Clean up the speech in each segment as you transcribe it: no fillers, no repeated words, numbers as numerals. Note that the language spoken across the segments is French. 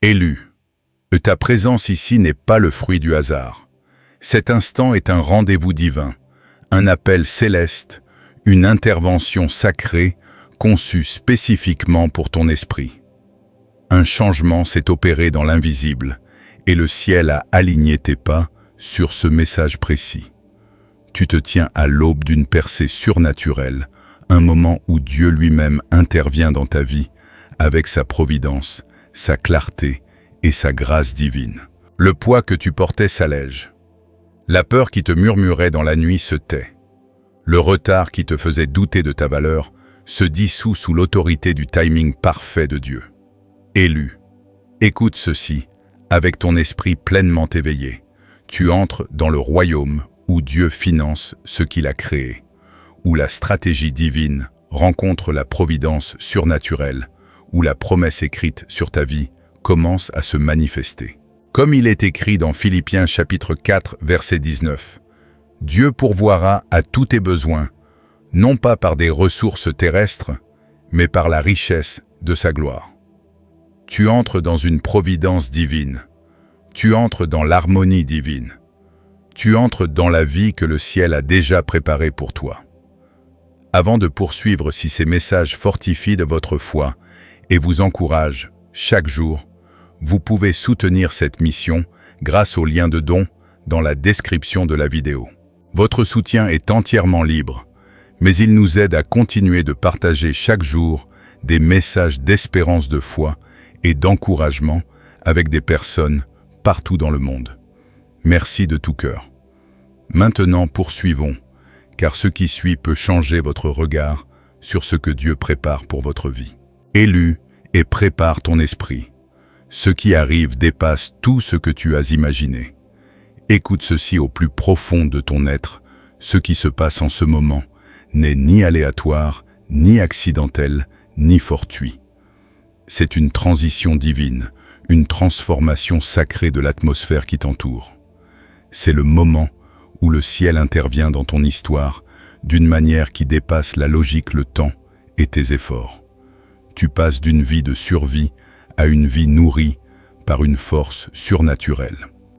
Élu, ta présence ici n'est pas le fruit du hasard. Cet instant est un rendez-vous divin, un appel céleste, une intervention sacrée conçue spécifiquement pour ton esprit. Un changement s'est opéré dans l'invisible et le ciel a aligné tes pas sur ce message précis. Tu te tiens à l'aube d'une percée surnaturelle, un moment où Dieu lui-même intervient dans ta vie avec sa providence, sa clarté et sa grâce divine. Le poids que tu portais s'allège. La peur qui te murmurait dans la nuit se tait. Le retard qui te faisait douter de ta valeur se dissout sous l'autorité du timing parfait de Dieu. Élu, écoute ceci, avec ton esprit pleinement éveillé. Tu entres dans le royaume où Dieu finance ce qu'il a créé, où la stratégie divine rencontre la providence surnaturelle, où la promesse écrite sur ta vie commence à se manifester. Comme il est écrit dans Philippiens chapitre 4, verset 19, « Dieu pourvoira à tous tes besoins, non pas par des ressources terrestres, mais par la richesse de sa gloire. » Tu entres dans une providence divine. Tu entres dans l'harmonie divine. Tu entres dans la vie que le ciel a déjà préparée pour toi. Avant de poursuivre, si ces messages fortifient de votre foi et vous encouragent chaque jour, vous pouvez soutenir cette mission grâce au lien de don dans la description de la vidéo. Votre soutien est entièrement libre, mais il nous aide à continuer de partager chaque jour des messages d'espérance de foi et d'encouragement avec des personnes partout dans le monde. Merci de tout cœur. Maintenant, poursuivons, car ce qui suit peut changer votre regard sur ce que Dieu prépare pour votre vie. Élu et prépare ton esprit. Ce qui arrive dépasse tout ce que tu as imaginé. Écoute ceci au plus profond de ton être. Ce qui se passe en ce moment n'est ni aléatoire, ni accidentel, ni fortuit. C'est une transition divine, une transformation sacrée de l'atmosphère qui t'entoure. C'est le moment où le ciel intervient dans ton histoire d'une manière qui dépasse la logique, le temps et tes efforts. Tu passes d'une vie de survie à une vie nourrie par une force surnaturelle.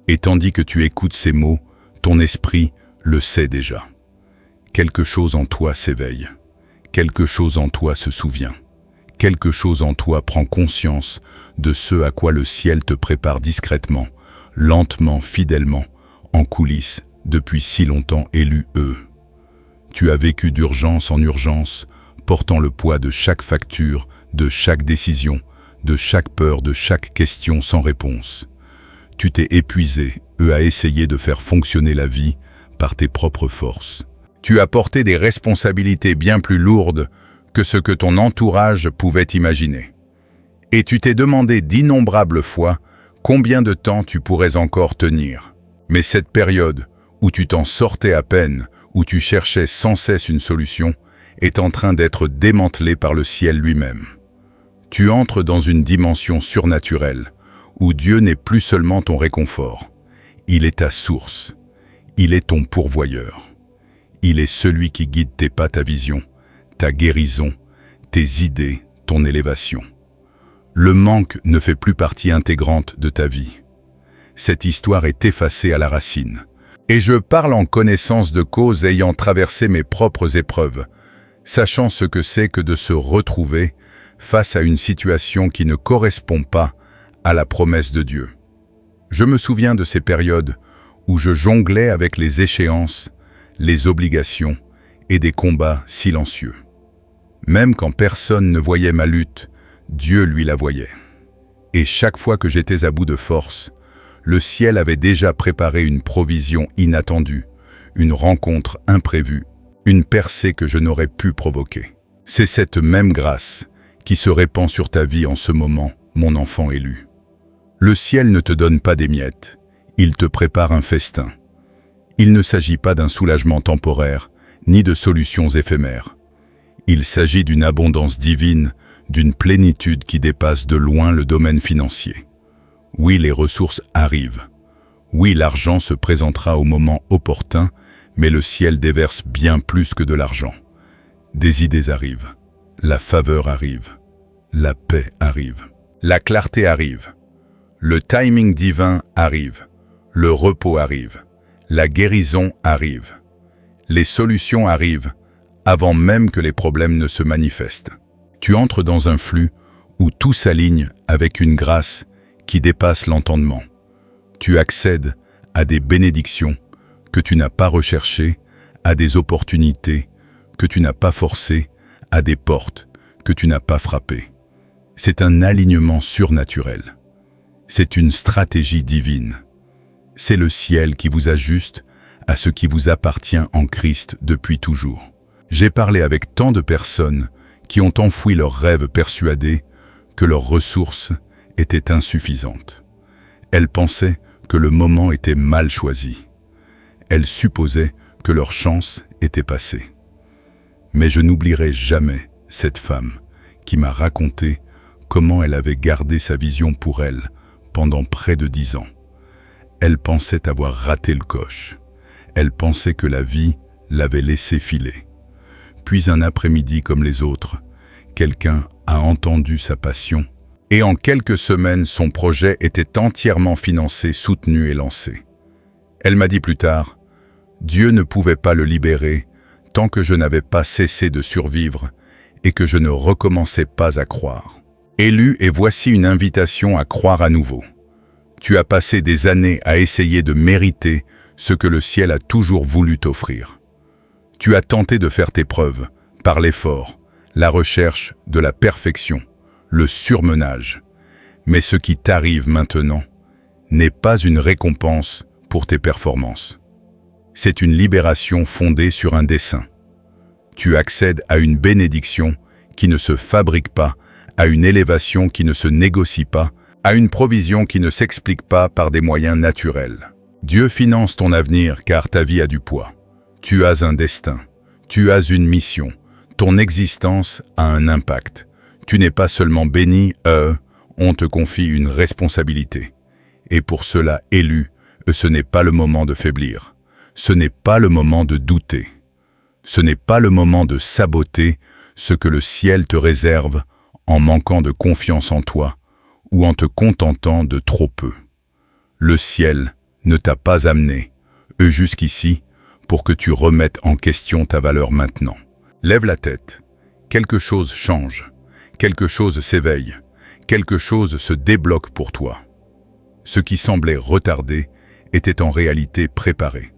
Et tandis que tu écoutes ces mots, ton esprit le sait déjà. Quelque chose en toi s'éveille. Quelque chose en toi se souvient. Quelque chose en toi prend conscience de ce à quoi le ciel te prépare discrètement, lentement, fidèlement, en coulisses, depuis si longtemps. Élu. Tu as vécu d'urgence en urgence, portant le poids de chaque facture, de chaque décision, de chaque peur, de chaque question sans réponse. Tu t'es épuisé, à essayer de faire fonctionner la vie par tes propres forces. Tu as porté des responsabilités bien plus lourdes que ce que ton entourage pouvait imaginer. Et tu t'es demandé d'innombrables fois combien de temps tu pourrais encore tenir. Mais cette période où tu t'en sortais à peine, où tu cherchais sans cesse une solution, est en train d'être démantelée par le ciel lui-même. Tu entres dans une dimension surnaturelle, où Dieu n'est plus seulement ton réconfort. Il est ta source. Il est ton pourvoyeur. Il est celui qui guide tes pas, ta vision, ta guérison, tes idées, ton élévation. Le manque ne fait plus partie intégrante de ta vie. Cette histoire est effacée à la racine. Et je parle en connaissance de cause, ayant traversé mes propres épreuves, sachant ce que c'est que de se retrouver face à une situation qui ne correspond pas à la promesse de Dieu. Je me souviens de ces périodes où je jonglais avec les échéances, les obligations et des combats silencieux. Même quand personne ne voyait ma lutte, Dieu lui la voyait. Et chaque fois que j'étais à bout de force, le ciel avait déjà préparé une provision inattendue, une rencontre imprévue, une percée que je n'aurais pu provoquer. C'est cette même grâce qui se répand sur ta vie en ce moment, mon enfant élu. Le ciel ne te donne pas des miettes, il te prépare un festin. Il ne s'agit pas d'un soulagement temporaire, ni de solutions éphémères. Il s'agit d'une abondance divine, d'une plénitude qui dépasse de loin le domaine financier. Oui, les ressources arrivent. Oui, l'argent se présentera au moment opportun, mais le ciel déverse bien plus que de l'argent. Des idées arrivent, la faveur arrive, la paix arrive, la clarté arrive. Le timing divin arrive, le repos arrive, la guérison arrive. Les solutions arrivent avant même que les problèmes ne se manifestent. Tu entres dans un flux où tout s'aligne avec une grâce qui dépasse l'entendement. Tu accèdes à des bénédictions que tu n'as pas recherchées, à des opportunités que tu n'as pas forcées, à des portes que tu n'as pas frappées. C'est un alignement surnaturel. C'est une stratégie divine. C'est le ciel qui vous ajuste à ce qui vous appartient en Christ depuis toujours. J'ai parlé avec tant de personnes qui ont enfoui leurs rêves persuadés que leurs ressources étaient insuffisantes. Elles pensaient que le moment était mal choisi. Elles supposaient que leur chance était passée. Mais je n'oublierai jamais cette femme qui m'a raconté comment elle avait gardé sa vision pour elle pendant près de 10 ans. Elle pensait avoir raté le coche. Elle pensait que la vie l'avait laissé filer. Puis un après-midi comme les autres, quelqu'un a entendu sa passion et en quelques semaines, son projet était entièrement financé, soutenu et lancé. Elle m'a dit plus tard, Dieu ne pouvait pas le libérer tant que je n'avais pas cessé de survivre et que je ne recommençais pas à croire. Élu, et voici une invitation à croire à nouveau. Tu as passé des années à essayer de mériter ce que le ciel a toujours voulu t'offrir. Tu as tenté de faire tes preuves par l'effort, la recherche de la perfection, le surmenage. Mais ce qui t'arrive maintenant n'est pas une récompense pour tes performances. C'est une libération fondée sur un dessein. Tu accèdes à une bénédiction qui ne se fabrique pas, à une élévation qui ne se négocie pas, à une provision qui ne s'explique pas par des moyens naturels. Dieu finance ton avenir car ta vie a du poids. Tu as un destin, tu as une mission, ton existence a un impact. Tu n'es pas seulement béni, on te confie une responsabilité. Et pour cela, élu, ce n'est pas le moment de faiblir. Ce n'est pas le moment de douter. Ce n'est pas le moment de saboter ce que le ciel te réserve en manquant de confiance en toi ou en te contentant de trop peu. Le ciel ne t'a pas amené, jusqu'ici, pour que tu remettes en question ta valeur maintenant. Lève la tête. Quelque chose change. Quelque chose s'éveille. Quelque chose se débloque pour toi. Ce qui semblait retardé était en réalité préparé.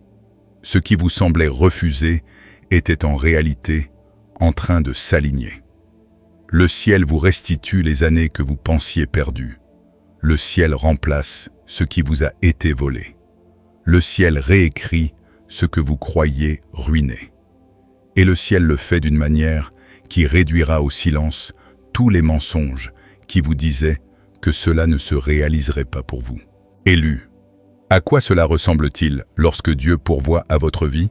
Ce qui vous semblait refusé était en réalité en train de s'aligner. Le ciel vous restitue les années que vous pensiez perdues. Le ciel remplace ce qui vous a été volé. Le ciel réécrit ce que vous croyiez ruiné. Et le ciel le fait d'une manière qui réduira au silence tous les mensonges qui vous disaient que cela ne se réaliserait pas pour vous. Élu, à quoi cela ressemble-t-il lorsque Dieu pourvoit à votre vie?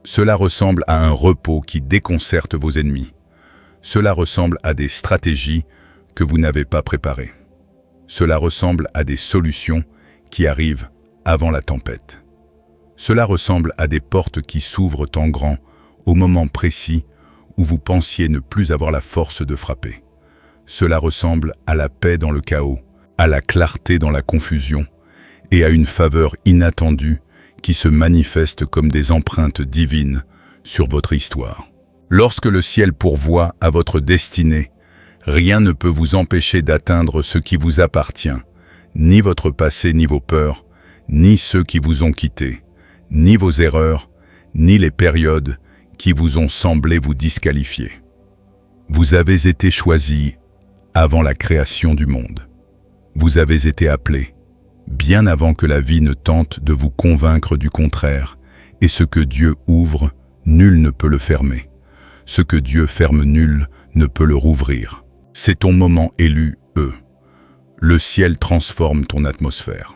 Cela ressemble à un repos qui déconcerte vos ennemis. Cela ressemble à des stratégies que vous n'avez pas préparées. Cela ressemble à des solutions qui arrivent avant la tempête. Cela ressemble à des portes qui s'ouvrent en grand au moment précis où vous pensiez ne plus avoir la force de frapper. Cela ressemble à la paix dans le chaos, à la clarté dans la confusion et à une faveur inattendue qui se manifeste comme des empreintes divines sur votre histoire. Lorsque le ciel pourvoit à votre destinée, rien ne peut vous empêcher d'atteindre ce qui vous appartient, ni votre passé, ni vos peurs, ni ceux qui vous ont quitté, ni vos erreurs, ni les périodes qui vous ont semblé vous disqualifier. Vous avez été choisi avant la création du monde. Vous avez été appelé, bien avant que la vie ne tente de vous convaincre du contraire, et ce que Dieu ouvre, nul ne peut le fermer. Ce que Dieu ferme, nul ne peut le rouvrir. C'est ton moment élu, Le ciel transforme ton atmosphère.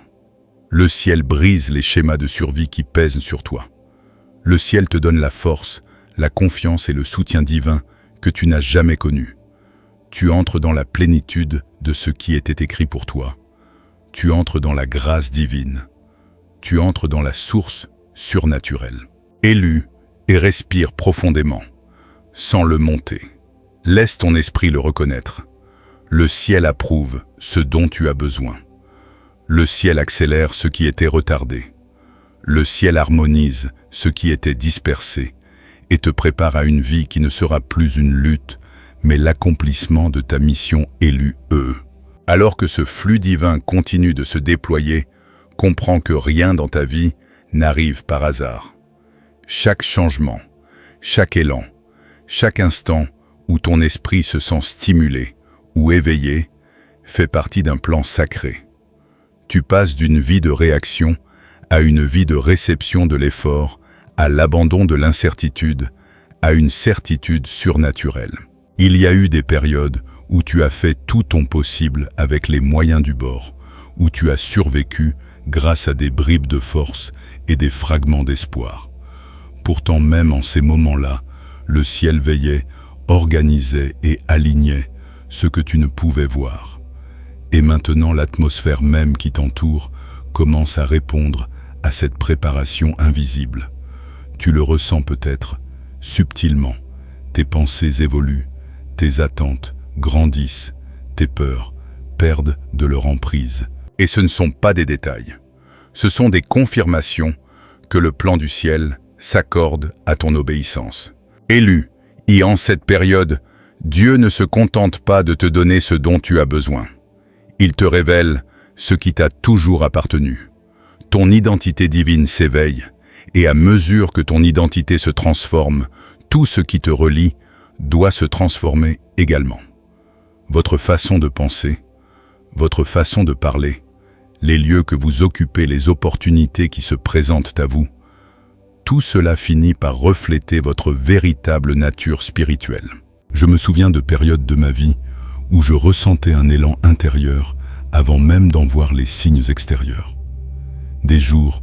Le ciel brise les schémas de survie qui pèsent sur toi. Le ciel te donne la force, la confiance et le soutien divin que tu n'as jamais connu. Tu entres dans la plénitude de ce qui était écrit pour toi. Tu entres dans la grâce divine. Tu entres dans la source surnaturelle. Élu et respire profondément, sans le monter. Laisse ton esprit le reconnaître. Le ciel approuve ce dont tu as besoin. Le ciel accélère ce qui était retardé. Le ciel harmonise ce qui était dispersé et te prépare à une vie qui ne sera plus une lutte, mais l'accomplissement de ta mission élue. Alors que ce flux divin continue de se déployer, comprends que rien dans ta vie n'arrive par hasard. Chaque changement, chaque élan, chaque instant où ton esprit se sent stimulé ou éveillé fait partie d'un plan sacré. Tu passes d'une vie de réaction à une vie de réception de l'effort, à l'abandon de l'incertitude, à une certitude surnaturelle. Il y a eu des périodes où tu as fait tout ton possible avec les moyens du bord, où tu as survécu grâce à des bribes de force et des fragments d'espoir. Pourtant, même en ces moments-là, le ciel veillait, organisait et alignait ce que tu ne pouvais voir. Et maintenant, l'atmosphère même qui t'entoure commence à répondre à cette préparation invisible. Tu le ressens peut-être, subtilement. Tes pensées évoluent, tes attentes grandissent, tes peurs perdent de leur emprise. Et ce ne sont pas des détails. Ce sont des confirmations que le plan du ciel s'accorde à ton obéissance. Élu, et en cette période, Dieu ne se contente pas de te donner ce dont tu as besoin. Il te révèle ce qui t'a toujours appartenu. Ton identité divine s'éveille, et à mesure que ton identité se transforme, tout ce qui te relie doit se transformer également. Votre façon de penser, votre façon de parler, les lieux que vous occupez, les opportunités qui se présentent à vous, tout cela finit par refléter votre véritable nature spirituelle. Je me souviens de périodes de ma vie où je ressentais un élan intérieur avant même d'en voir les signes extérieurs. Des jours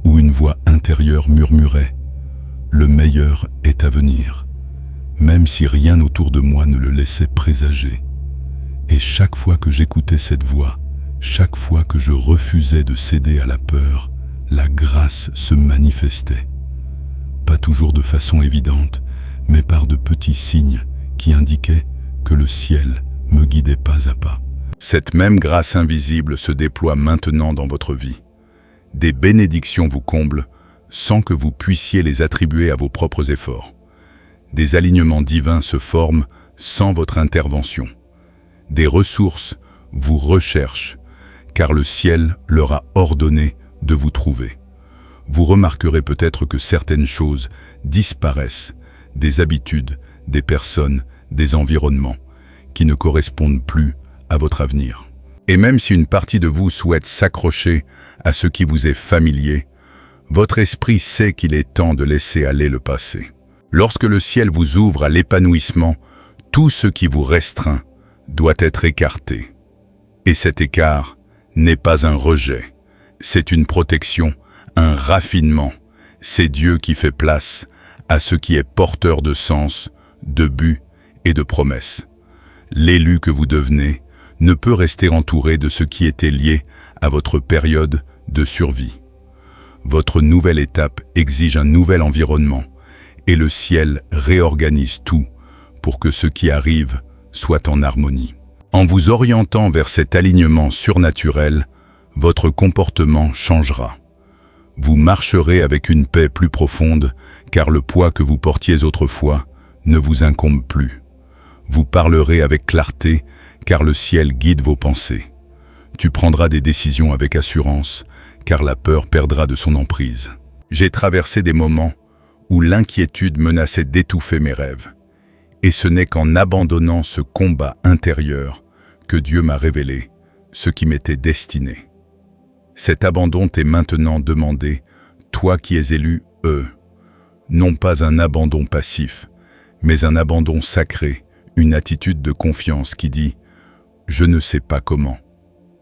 où une voix intérieure murmurait « Le meilleur est à venir », même si rien autour de moi ne le laissait présager. Et chaque fois que j'écoutais cette voix, chaque fois que je refusais de céder à la peur, la grâce se manifestait. Pas toujours de façon évidente, mais par de petits signes qui indiquaient que le ciel me guidait pas à pas. Cette même grâce invisible se déploie maintenant dans votre vie. Des bénédictions vous comblent sans que vous puissiez les attribuer à vos propres efforts. Des alignements divins se forment sans votre intervention. Des ressources vous recherchent, car le ciel leur a ordonné de vous trouver. Vous remarquerez peut-être que certaines choses disparaissent, des habitudes, des personnes, des environnements, qui ne correspondent plus à votre avenir. Et même si une partie de vous souhaite s'accrocher à ce qui vous est familier, votre esprit sait qu'il est temps de laisser aller le passé. Lorsque le ciel vous ouvre à l'épanouissement, tout ce qui vous restreint doit être écarté. Et cet écart n'est pas un rejet, c'est une protection, un raffinement. C'est Dieu qui fait place à ce qui est porteur de sens, de but et de promesses. L'élu que vous devenez ne peut rester entouré de ce qui était lié à votre période de survie. Votre nouvelle étape exige un nouvel environnement et le ciel réorganise tout pour que ce qui arrive soit en harmonie. En vous orientant vers cet alignement surnaturel, votre comportement changera. Vous marcherez avec une paix plus profonde, car le poids que vous portiez autrefois ne vous incombe plus. Vous parlerez avec clarté, car le ciel guide vos pensées. Tu prendras des décisions avec assurance, car la peur perdra de son emprise. J'ai traversé des moments où l'inquiétude menaçait d'étouffer mes rêves. Et ce n'est qu'en abandonnant ce combat intérieur que Dieu m'a révélé ce qui m'était destiné. Cet abandon t'est maintenant demandé, toi qui es élu, non pas un abandon passif, mais un abandon sacré, une attitude de confiance qui dit « Je ne sais pas comment,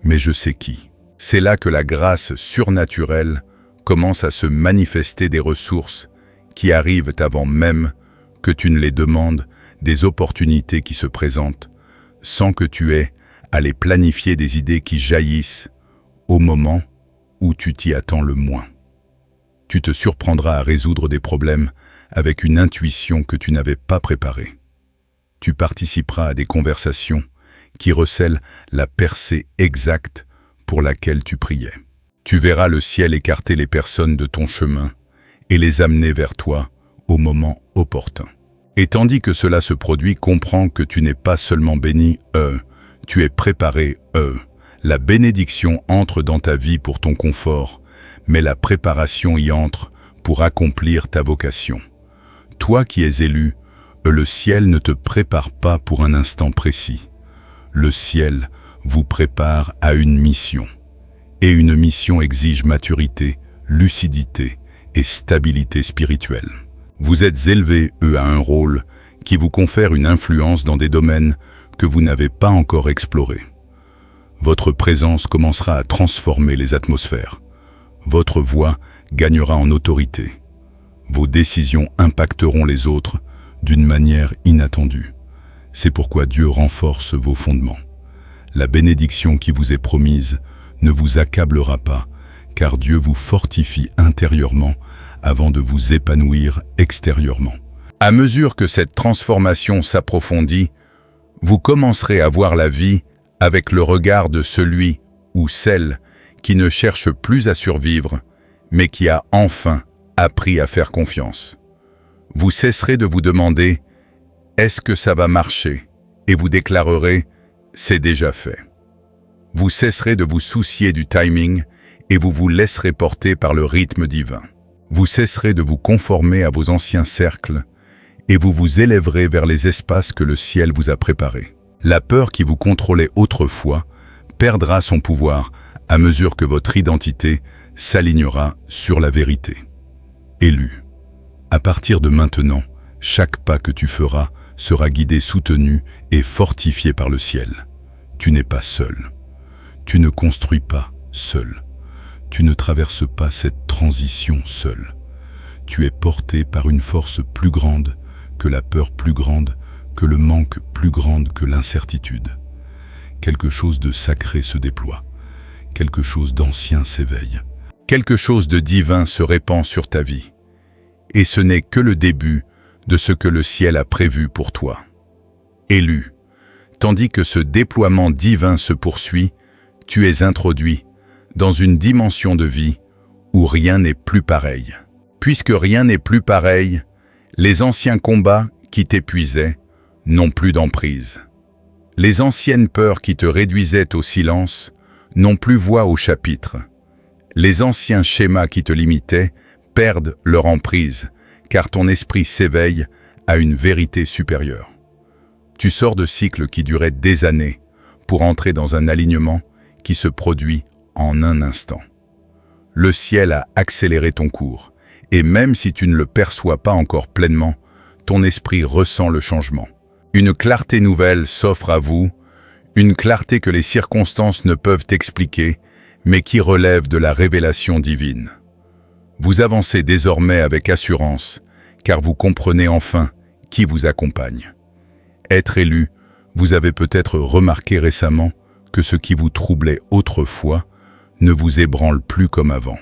mais je sais qui ». C'est là que la grâce surnaturelle commence à se manifester, des ressources qui arrivent avant même que tu ne les demandes, des opportunités qui se présentent, sans que tu aies à les planifier, des idées qui jaillissent au moment où tu t'y attends le moins. Tu te surprendras à résoudre des problèmes avec une intuition que tu n'avais pas préparée. Tu participeras à des conversations qui recèlent la percée exacte pour laquelle tu priais. Tu verras le ciel écarter les personnes de ton chemin et les amener vers toi au moment opportun. Et tandis que cela se produit, comprends que tu n'es pas seulement béni, tu es préparé, La bénédiction entre dans ta vie pour ton confort, mais la préparation y entre pour accomplir ta vocation. Toi qui es élu, le ciel ne te prépare pas pour un instant précis. Le ciel vous prépare à une mission. Et une mission exige maturité, lucidité et stabilité spirituelle. Vous êtes élevé, à un rôle qui vous confère une influence dans des domaines que vous n'avez pas encore explorés. Votre présence commencera à transformer les atmosphères. Votre voix gagnera en autorité. Vos décisions impacteront les autres d'une manière inattendue. C'est pourquoi Dieu renforce vos fondements. La bénédiction qui vous est promise ne vous accablera pas, car Dieu vous fortifie intérieurement avant de vous épanouir extérieurement. À mesure que cette transformation s'approfondit, vous commencerez à voir la vie avec le regard de celui ou celle qui ne cherche plus à survivre, mais qui a enfin appris à faire confiance. Vous cesserez de vous demander « Est-ce que ça va marcher ?» et vous déclarerez « C'est déjà fait ». Vous cesserez de vous soucier du timing et vous vous laisserez porter par le rythme divin. Vous cesserez de vous conformer à vos anciens cercles et vous vous élèverez vers les espaces que le ciel vous a préparés. La peur qui vous contrôlait autrefois perdra son pouvoir à mesure que votre identité s'alignera sur la vérité. Élu. À partir de maintenant, chaque pas que tu feras sera guidé, soutenu et fortifié par le ciel. Tu n'es pas seul. Tu ne construis pas seul. Tu ne traverses pas cette transition seul. Tu es porté par une force plus grande que la peur, plus grande que le manque, plus grande que l'incertitude. Quelque chose de sacré se déploie. Quelque chose d'ancien s'éveille. Quelque chose de divin se répand sur ta vie. Et ce n'est que le début de ce que le ciel a prévu pour toi. Élu. Tandis que ce déploiement divin se poursuit, tu es introduit dans une dimension de vie où rien n'est plus pareil. Puisque rien n'est plus pareil, les anciens combats qui t'épuisaient n'ont plus d'emprise. Les anciennes peurs qui te réduisaient au silence n'ont plus voix au chapitre. Les anciens schémas qui te limitaient perdent leur emprise, car ton esprit s'éveille à une vérité supérieure. Tu sors de cycles qui duraient des années pour entrer dans un alignement qui se produit en un instant. Le ciel a accéléré ton cours, et même si tu ne le perçois pas encore pleinement, ton esprit ressent le changement. Une clarté nouvelle s'offre à vous, une clarté que les circonstances ne peuvent expliquer, mais qui relève de la révélation divine. Vous avancez désormais avec assurance, car vous comprenez enfin qui vous accompagne. Être élu, vous avez peut-être remarqué récemment que ce qui vous troublait autrefois ne vous ébranle plus comme avant.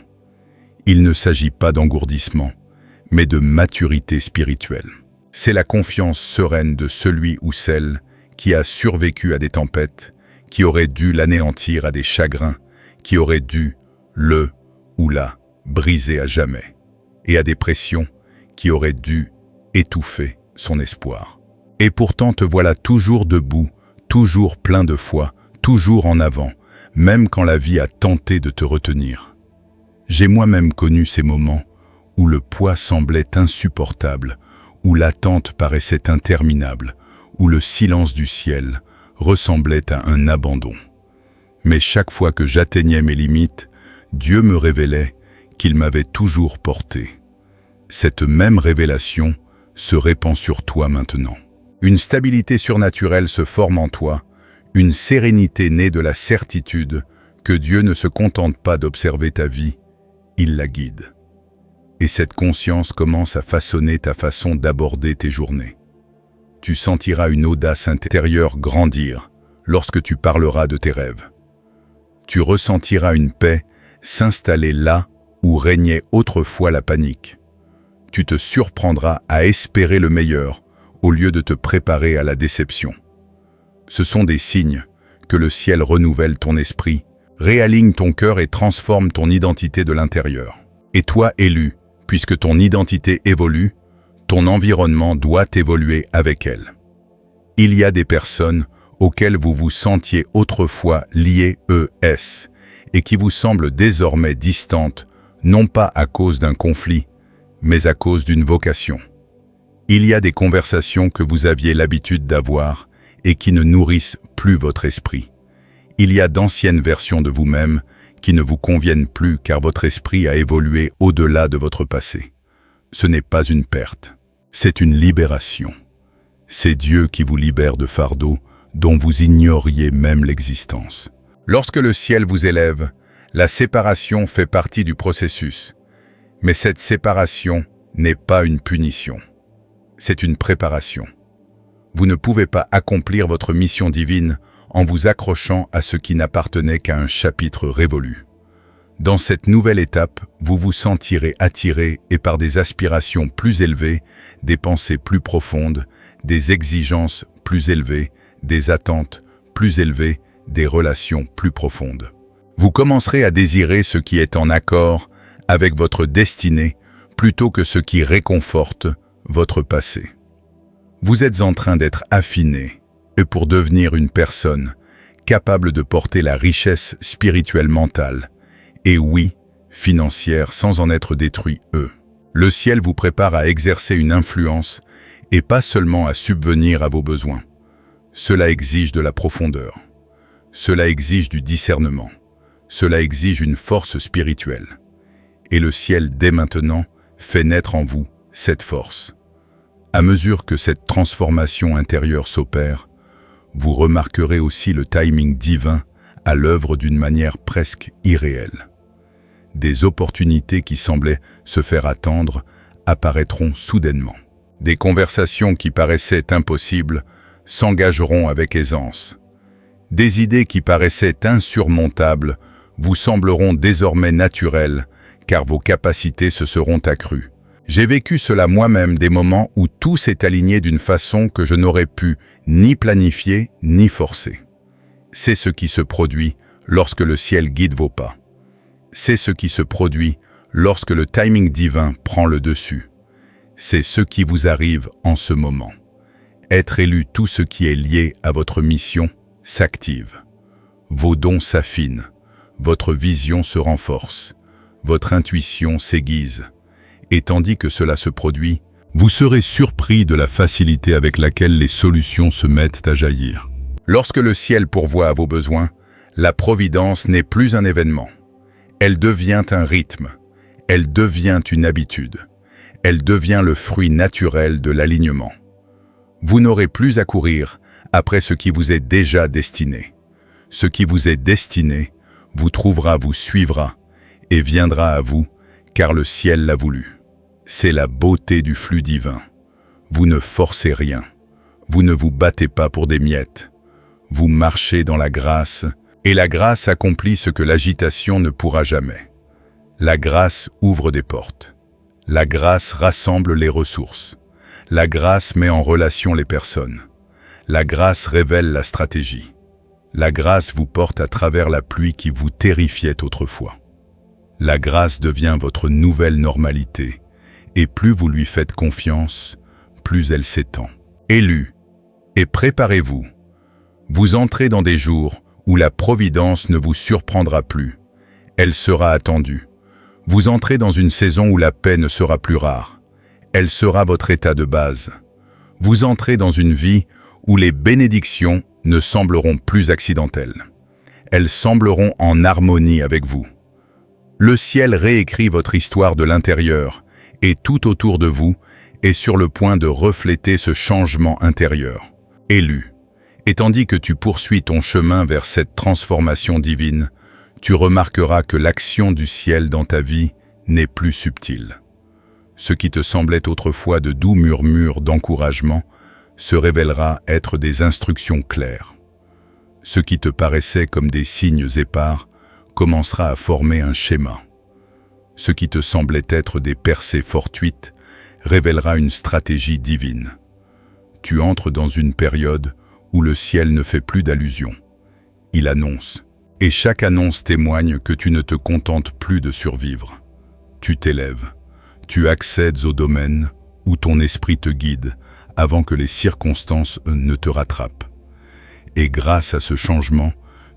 Il ne s'agit pas d'engourdissement, mais de maturité spirituelle. C'est la confiance sereine de celui ou celle qui a survécu à des tempêtes, qui aurait dû l'anéantir à des chagrins, qui aurait dû le ou la briser à jamais, et à des pressions qui auraient dû étouffer son espoir. Et pourtant te voilà toujours debout, toujours plein de foi, toujours en avant, même quand la vie a tenté de te retenir. J'ai moi-même connu ces moments où le poids semblait insupportable, où l'attente paraissait interminable, où le silence du ciel ressemblait à un abandon. Mais chaque fois que j'atteignais mes limites, Dieu me révélait qu'il m'avait toujours porté. Cette même révélation se répand sur toi maintenant. Une stabilité surnaturelle se forme en toi, une sérénité née de la certitude que Dieu ne se contente pas d'observer ta vie, il la guide. Et cette conscience commence à façonner ta façon d'aborder tes journées. Tu sentiras une audace intérieure grandir lorsque tu parleras de tes rêves. Tu ressentiras une paix s'installer là où régnait autrefois la panique. Tu te surprendras à espérer le meilleur au lieu de te préparer à la déception. Ce sont des signes que le ciel renouvelle ton esprit Réaligne ton cœur et transforme ton identité de l'intérieur. Et toi, élu, puisque ton identité évolue, ton environnement doit évoluer avec elle. Il y a des personnes auxquelles vous vous sentiez autrefois liées et qui vous semblent désormais distantes, non pas à cause d'un conflit, mais à cause d'une vocation. Il y a des conversations que vous aviez l'habitude d'avoir et qui ne nourrissent plus votre esprit. Il y a d'anciennes versions de vous-même qui ne vous conviennent plus car votre esprit a évolué au-delà de votre passé. Ce n'est pas une perte, c'est une libération. C'est Dieu qui vous libère de fardeaux dont vous ignoriez même l'existence. Lorsque le ciel vous élève, la séparation fait partie du processus. Mais cette séparation n'est pas une punition. C'est une préparation. Vous ne pouvez pas accomplir votre mission divine en vous accrochant à ce qui n'appartenait qu'à un chapitre révolu. Dans cette nouvelle étape, vous vous sentirez attiré et par des aspirations plus élevées, des pensées plus profondes, des exigences plus élevées, des attentes plus élevées, des relations plus profondes. Vous commencerez à désirer ce qui est en accord avec votre destinée plutôt que ce qui réconforte votre passé. Vous êtes en train d'être affiné et pour devenir une personne capable de porter la richesse spirituelle mentale et oui, financière sans en être détruit. Le ciel vous prépare à exercer une influence et pas seulement à subvenir à vos besoins. Cela exige de la profondeur. Cela exige du discernement. Cela exige une force spirituelle. Et le ciel, dès maintenant, fait naître en vous cette force. À mesure que cette transformation intérieure s'opère, vous remarquerez aussi le timing divin à l'œuvre d'une manière presque irréelle. Des opportunités qui semblaient se faire attendre apparaîtront soudainement. Des conversations qui paraissaient impossibles s'engageront avec aisance. Des idées qui paraissaient insurmontables vous sembleront désormais naturelles, car vos capacités se seront accrues. J'ai vécu cela moi-même, des moments où tout s'est aligné d'une façon que je n'aurais pu ni planifier ni forcer. C'est ce qui se produit lorsque le ciel guide vos pas. C'est ce qui se produit lorsque le timing divin prend le dessus. C'est ce qui vous arrive en ce moment. Être élu, tout ce qui est lié à votre mission s'active. Vos dons s'affinent, votre vision se renforce, votre intuition s'aiguise. Et tandis que cela se produit, vous serez surpris de la facilité avec laquelle les solutions se mettent à jaillir. Lorsque le ciel pourvoit à vos besoins, la providence n'est plus un événement. Elle devient un rythme. Elle devient une habitude. Elle devient le fruit naturel de l'alignement. Vous n'aurez plus à courir après ce qui vous est déjà destiné. Ce qui vous est destiné vous trouvera, vous suivra et viendra à vous, car le ciel l'a voulu. C'est la beauté du flux divin. Vous ne forcez rien. Vous ne vous battez pas pour des miettes. Vous marchez dans la grâce, et la grâce accomplit ce que l'agitation ne pourra jamais. La grâce ouvre des portes. La grâce rassemble les ressources. La grâce met en relation les personnes. La grâce révèle la stratégie. La grâce vous porte à travers la pluie qui vous terrifiait autrefois. La grâce devient votre nouvelle normalité, et plus vous lui faites confiance, plus elle s'étend. Élu, et préparez-vous. Vous entrez dans des jours où la providence ne vous surprendra plus. Elle sera attendue. Vous entrez dans une saison où la paix ne sera plus rare. Elle sera votre état de base. Vous entrez dans une vie où les bénédictions ne sembleront plus accidentelles. Elles sembleront en harmonie avec vous. Le ciel réécrit votre histoire de l'intérieur, et tout autour de vous est sur le point de refléter ce changement intérieur. Élu. Et tandis que tu poursuis ton chemin vers cette transformation divine, tu remarqueras que l'action du ciel dans ta vie n'est plus subtile. Ce qui te semblait autrefois de doux murmures d'encouragement se révélera être des instructions claires. Ce qui te paraissait comme des signes épars commencera à former un schéma. Ce qui te semblait être des percées fortuites révélera une stratégie divine. Tu entres dans une période où le ciel ne fait plus d'allusion. Il annonce, Et chaque annonce témoigne que tu ne te contentes plus de survivre. Tu t'élèves, tu accèdes au domaine où ton esprit te guide avant que les circonstances ne te rattrapent. Et grâce à ce changement,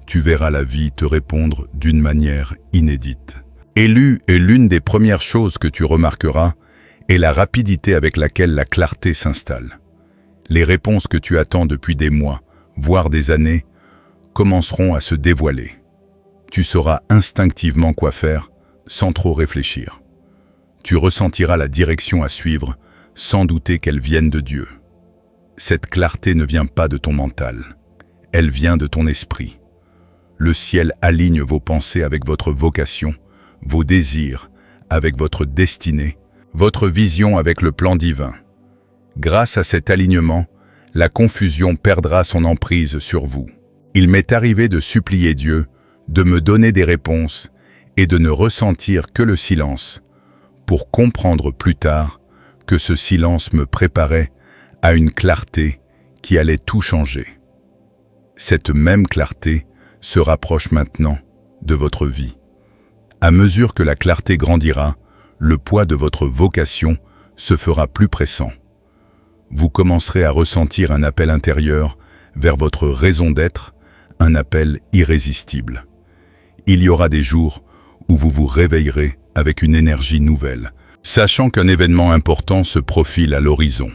tu verras la vie te répondre d'une manière inédite. Élu est l'une des premières choses que tu remarqueras est la rapidité avec laquelle la clarté s'installe. Les réponses que tu attends depuis des mois, voire des années, commenceront à se dévoiler. Tu sauras instinctivement quoi faire, sans trop réfléchir. Tu ressentiras la direction à suivre, sans douter qu'elle vienne de Dieu. Cette clarté ne vient pas de ton mental, elle vient de ton esprit. Le ciel aligne vos pensées avec votre vocation, vos désirs avec votre destinée, votre vision avec le plan divin. Grâce à cet alignement, la confusion perdra son emprise sur vous. Il m'est arrivé de supplier Dieu, de me donner des réponses et de ne ressentir que le silence, pour comprendre plus tard que ce silence me préparait à une clarté qui allait tout changer. Cette même clarté se rapproche maintenant de votre vie. À mesure que la clarté grandira, le poids de votre vocation se fera plus pressant. Vous commencerez à ressentir un appel intérieur vers votre raison d'être, un appel irrésistible. Il y aura des jours où vous vous réveillerez avec une énergie nouvelle, sachant qu'un événement important se profile à l'horizon.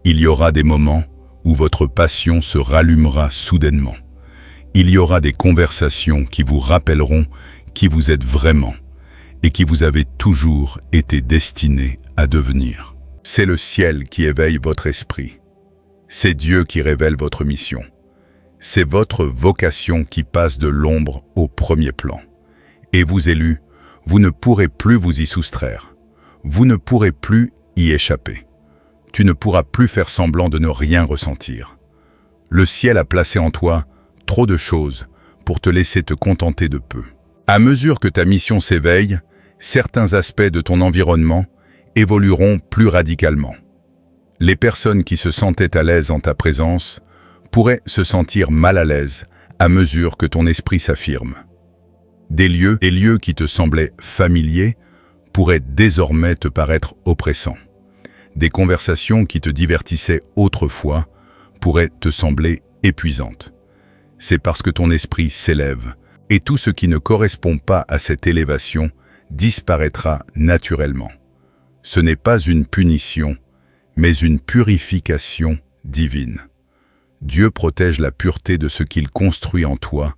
Il y aura des moments où votre passion se rallumera soudainement. Il y aura des conversations qui vous rappelleront qui vous êtes vraiment et qui vous avez toujours été destiné à devenir. C'est le ciel qui éveille votre esprit. C'est Dieu qui révèle votre mission. C'est votre vocation qui passe de l'ombre au premier plan. Et vous, élus, vous ne pourrez plus vous y soustraire. Vous ne pourrez plus y échapper. Tu ne pourras plus faire semblant de ne rien ressentir. Le ciel a placé en toi trop de choses pour te laisser te contenter de peu. À mesure que ta mission s'éveille, certains aspects de ton environnement évolueront plus radicalement. Les personnes qui se sentaient à l'aise en ta présence pourraient se sentir mal à l'aise à mesure que ton esprit s'affirme. Des lieux qui te semblaient familiers pourraient désormais te paraître oppressants. Des conversations qui te divertissaient autrefois pourraient te sembler épuisantes. C'est parce que ton esprit s'élève, et tout ce qui ne correspond pas à cette élévation disparaîtra naturellement. Ce n'est pas une punition, mais une purification divine. Dieu protège la pureté de ce qu'il construit en toi,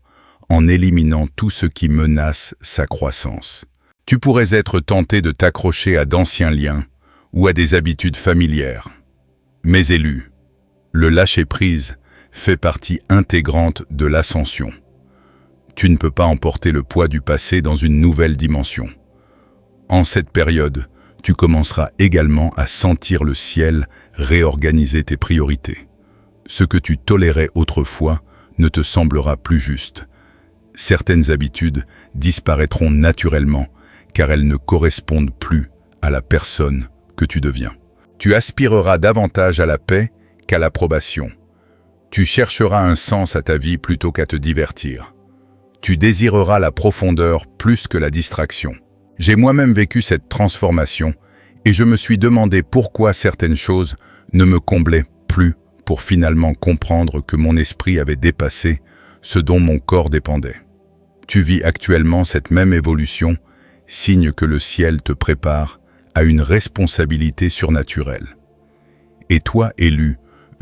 en éliminant tout ce qui menace sa croissance. Tu pourrais être tenté de t'accrocher à d'anciens liens ou à des habitudes familières. Mais élu, le lâcher-prise fait partie intégrante de l'ascension. Tu ne peux pas emporter le poids du passé dans une nouvelle dimension. En cette période, tu commenceras également à sentir le ciel réorganiser tes priorités. Ce que tu tolérais autrefois ne te semblera plus juste. Certaines habitudes disparaîtront naturellement car elles ne correspondent plus à la personne que tu deviens. Tu aspireras davantage à la paix qu'à l'approbation. Tu chercheras un sens à ta vie plutôt qu'à te divertir. Tu désireras la profondeur plus que la distraction. J'ai moi-même vécu cette transformation et je me suis demandé pourquoi certaines choses ne me comblaient plus pour finalement comprendre que mon esprit avait dépassé ce dont mon corps dépendait. Tu vis actuellement cette même évolution, signe que le ciel te prépare à une responsabilité surnaturelle. Et toi, élu,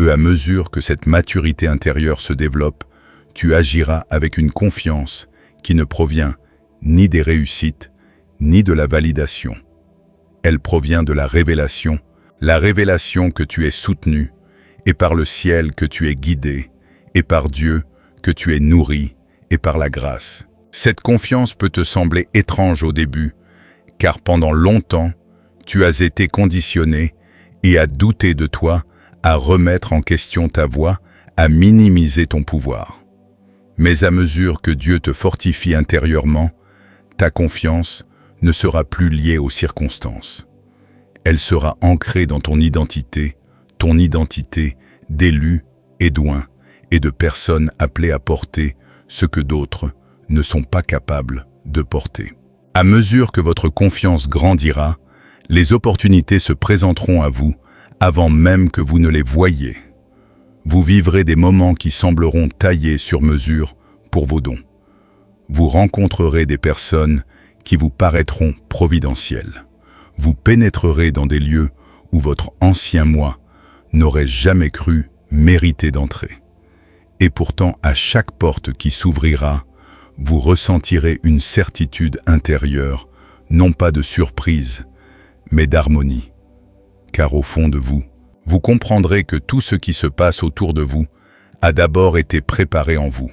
à mesure que cette maturité intérieure se développe, tu agiras avec une confiance qui ne provient ni des réussites, ni de la validation. Elle provient de la révélation que tu es soutenu, et par le ciel que tu es guidé, et par Dieu que tu es nourri, et par la grâce. Cette confiance peut te sembler étrange au début, car pendant longtemps, tu as été conditionné et à douter de toi, à remettre en question ta voix, à minimiser ton pouvoir. Mais à mesure que Dieu te fortifie intérieurement, ta confiance ne sera plus liée aux circonstances. Elle sera ancrée dans ton identité d'élu et d'oint et de personne appelée à porter ce que d'autres ne sont pas capables de porter. À mesure que votre confiance grandira, les opportunités se présenteront à vous avant même que vous ne les voyiez. Vous vivrez des moments qui sembleront taillés sur mesure pour vos dons. Vous rencontrerez des personnes qui vous paraîtront providentielles. Vous pénétrerez dans des lieux où votre ancien moi n'aurait jamais cru mériter d'entrer. Et pourtant, à chaque porte qui s'ouvrira, vous ressentirez une certitude intérieure, non pas de surprise, mais d'harmonie. Car au fond de vous, vous comprendrez que tout ce qui se passe autour de vous a d'abord été préparé en vous.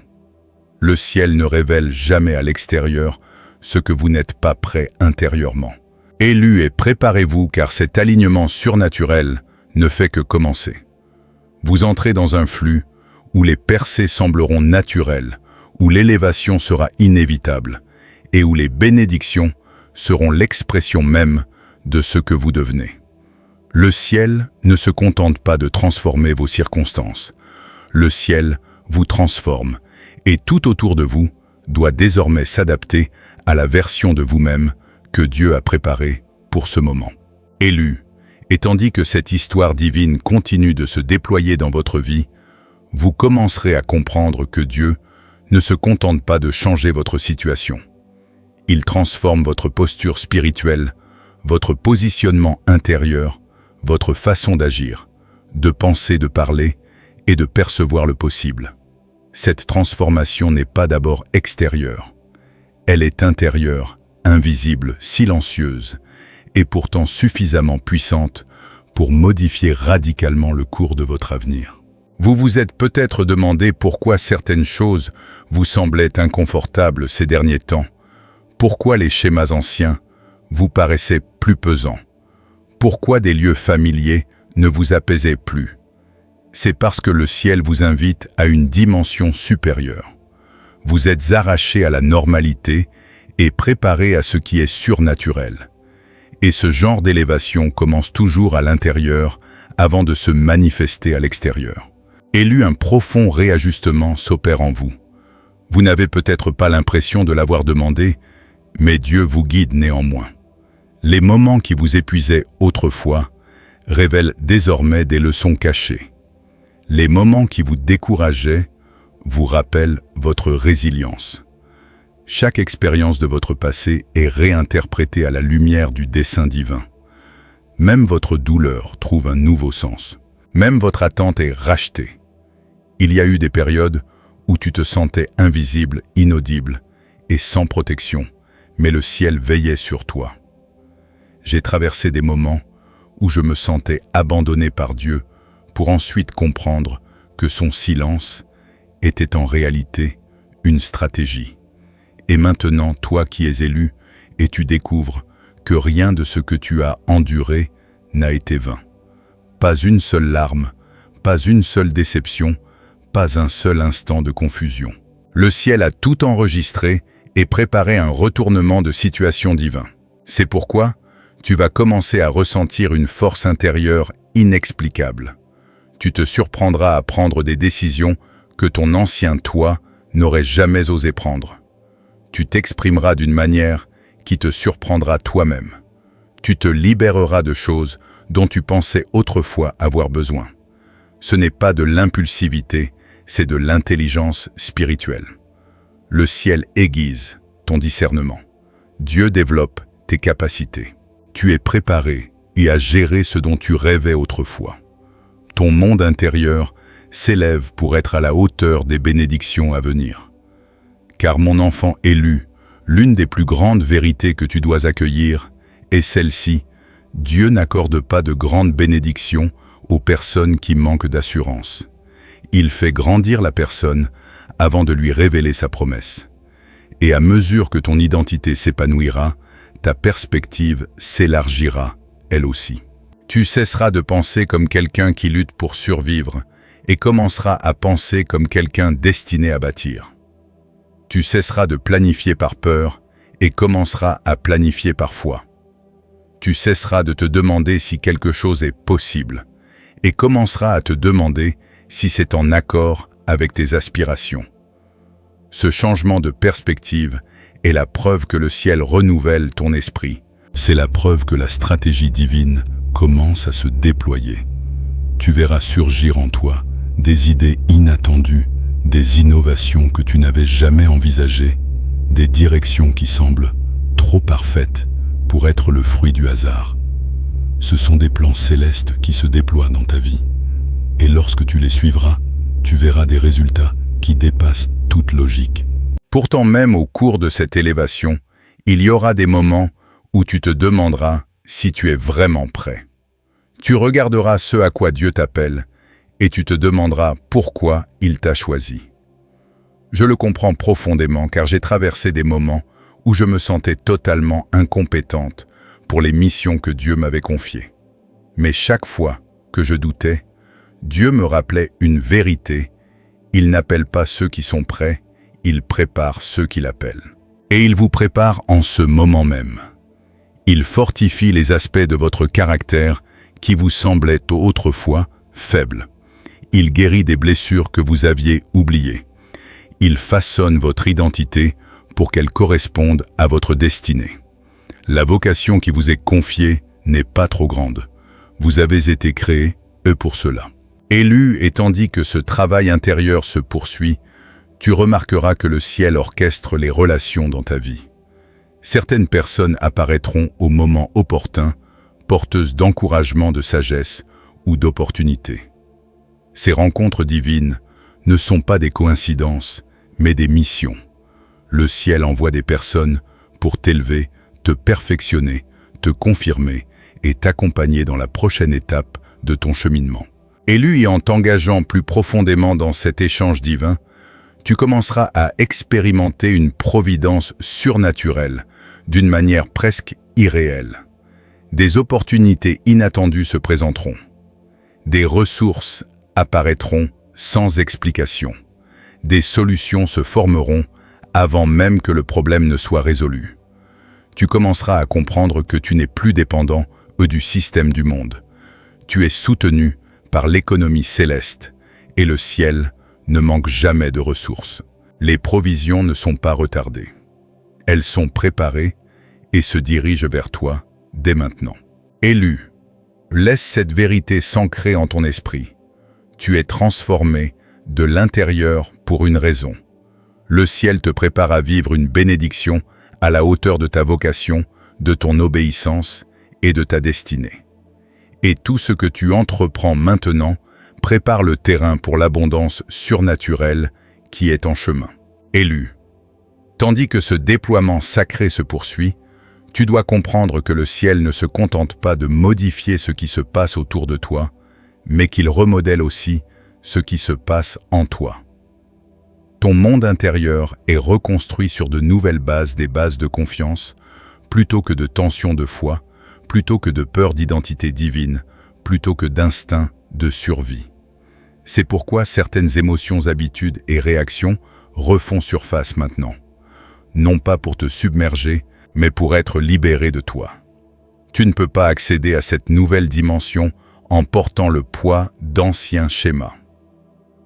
Le ciel ne révèle jamais à l'extérieur ce que vous n'êtes pas prêt intérieurement. Élus et préparez-vous car cet alignement surnaturel ne fait que commencer. Vous entrez dans un flux où les percées sembleront naturelles, où l'élévation sera inévitable et où les bénédictions seront l'expression même de ce que vous devenez. Le ciel ne se contente pas de transformer vos circonstances. Le ciel vous transforme et tout autour de vous doit désormais s'adapter à la version de vous-même que Dieu a préparée pour ce moment. Élus, et tandis que cette histoire divine continue de se déployer dans votre vie, vous commencerez à comprendre que Dieu ne se contente pas de changer votre situation. Il transforme votre posture spirituelle, votre positionnement intérieur, votre façon d'agir, de penser, de parler et de percevoir le possible. Cette transformation n'est pas d'abord extérieure. Elle est intérieure, invisible, silencieuse, et pourtant suffisamment puissante pour modifier radicalement le cours de votre avenir. Vous vous êtes peut-être demandé pourquoi certaines choses vous semblaient inconfortables ces derniers temps. Pourquoi les schémas anciens vous paraissaient plus pesants? Pourquoi des lieux familiers ne vous apaisaient plus? C'est parce que le ciel vous invite à une dimension supérieure. Vous êtes arraché à la normalité et préparé à ce qui est surnaturel. Et ce genre d'élévation commence toujours à l'intérieur avant de se manifester à l'extérieur. Élu, un profond réajustement s'opère en vous. Vous n'avez peut-être pas l'impression de l'avoir demandé, mais Dieu vous guide néanmoins. Les moments qui vous épuisaient autrefois révèlent désormais des leçons cachées. Les moments qui vous décourageaient vous rappellent votre résilience. Chaque expérience de votre passé est réinterprétée à la lumière du dessein divin. Même votre douleur trouve un nouveau sens. Même votre attente est rachetée. Il y a eu des périodes où tu te sentais invisible, inaudible et sans protection, mais le ciel veillait sur toi. J'ai traversé des moments où je me sentais abandonné par Dieu pour ensuite comprendre que son silence était en réalité une stratégie. Et maintenant, toi qui es élu, et tu découvres que rien de ce que tu as enduré n'a été vain. Pas une seule larme, pas une seule déception, pas un seul instant de confusion. Le ciel a tout enregistré et préparé un retournement de situation divin. C'est pourquoi tu vas commencer à ressentir une force intérieure inexplicable. Tu te surprendras à prendre des décisions que ton ancien toi n'aurait jamais osé prendre. Tu t'exprimeras d'une manière qui te surprendra toi-même. Tu te libéreras de choses dont tu pensais autrefois avoir besoin. Ce n'est pas de l'impulsivité, c'est de l'intelligence spirituelle. Le ciel aiguise ton discernement. Dieu développe tes capacités. Tu es préparé et à gérer ce dont tu rêvais autrefois. Ton monde intérieur s'élève pour être à la hauteur des bénédictions à venir. Car mon enfant élu, l'une des plus grandes vérités que tu dois accueillir est celle-ci: Dieu n'accorde pas de grandes bénédictions aux personnes qui manquent d'assurance. Il fait grandir la personne avant de lui révéler sa promesse. Et à mesure que ton identité s'épanouira, ta perspective s'élargira, elle aussi. Tu cesseras de penser comme quelqu'un qui lutte pour survivre et commenceras à penser comme quelqu'un destiné à bâtir. Tu cesseras de planifier par peur et commenceras à planifier par foi. Tu cesseras de te demander si quelque chose est possible et commenceras à te demander si c'est en accord avec tes aspirations. Ce changement de perspective est la preuve que le ciel renouvelle ton esprit. C'est la preuve que la stratégie divine commence à se déployer. Tu verras surgir en toi des idées inattendues, des innovations que tu n'avais jamais envisagées, des directions qui semblent trop parfaites pour être le fruit du hasard. Ce sont des plans célestes qui se déploient dans ta vie. Et lorsque tu les suivras, tu verras des résultats qui dépassent toute logique. Pourtant, même au cours de cette élévation, il y aura des moments où tu te demanderas si tu es vraiment prêt. Tu regarderas ce à quoi Dieu t'appelle et tu te demanderas pourquoi il t'a choisi. Je le comprends profondément car j'ai traversé des moments où je me sentais totalement incompétente pour les missions que Dieu m'avait confiées. Mais chaque fois que je doutais, Dieu me rappelait une vérité. Il n'appelle pas ceux qui sont prêts, il prépare ceux qui l'appellent. Et il vous prépare en ce moment même. Il fortifie les aspects de votre caractère qui vous semblaient autrefois faibles. Il guérit des blessures que vous aviez oubliées. Il façonne votre identité pour qu'elle corresponde à votre destinée. La vocation qui vous est confiée n'est pas trop grande. Vous avez été créés, pour cela. Élu, et tandis que ce travail intérieur se poursuit, tu remarqueras que le ciel orchestre les relations dans ta vie. Certaines personnes apparaîtront au moment opportun, porteuses d'encouragement, de sagesse ou d'opportunités. Ces rencontres divines ne sont pas des coïncidences, mais des missions. Le ciel envoie des personnes pour t'élever, te perfectionner, te confirmer et t'accompagner dans la prochaine étape de ton cheminement. Élu, et en t'engageant plus profondément dans cet échange divin, tu commenceras à expérimenter une providence surnaturelle, d'une manière presque irréelle. Des opportunités inattendues se présenteront. Des ressources apparaîtront sans explication. Des solutions se formeront avant même que le problème ne soit résolu. Tu commenceras à comprendre que tu n'es plus dépendant du système du monde. Tu es soutenu par l'économie céleste et le ciel ne manque jamais de ressources. Les provisions ne sont pas retardées. Elles sont préparées et se dirigent vers toi dès maintenant. Élu, laisse cette vérité s'ancrer en ton esprit. Tu es transformé de l'intérieur pour une raison. Le ciel te prépare à vivre une bénédiction à la hauteur de ta vocation, de ton obéissance et de ta destinée. Et tout ce que tu entreprends maintenant prépare le terrain pour l'abondance surnaturelle qui est en chemin. Élu, tandis que ce déploiement sacré se poursuit, tu dois comprendre que le ciel ne se contente pas de modifier ce qui se passe autour de toi, mais qu'il remodèle aussi ce qui se passe en toi. Ton monde intérieur est reconstruit sur de nouvelles bases, des bases de confiance, plutôt que de tensions de foi, plutôt que de peur d'identité divine, plutôt que d'instinct de survie. C'est pourquoi certaines émotions, habitudes et réactions refont surface maintenant. Non pas pour te submerger, mais pour être libéré de toi. Tu ne peux pas accéder à cette nouvelle dimension en portant le poids d'anciens schémas.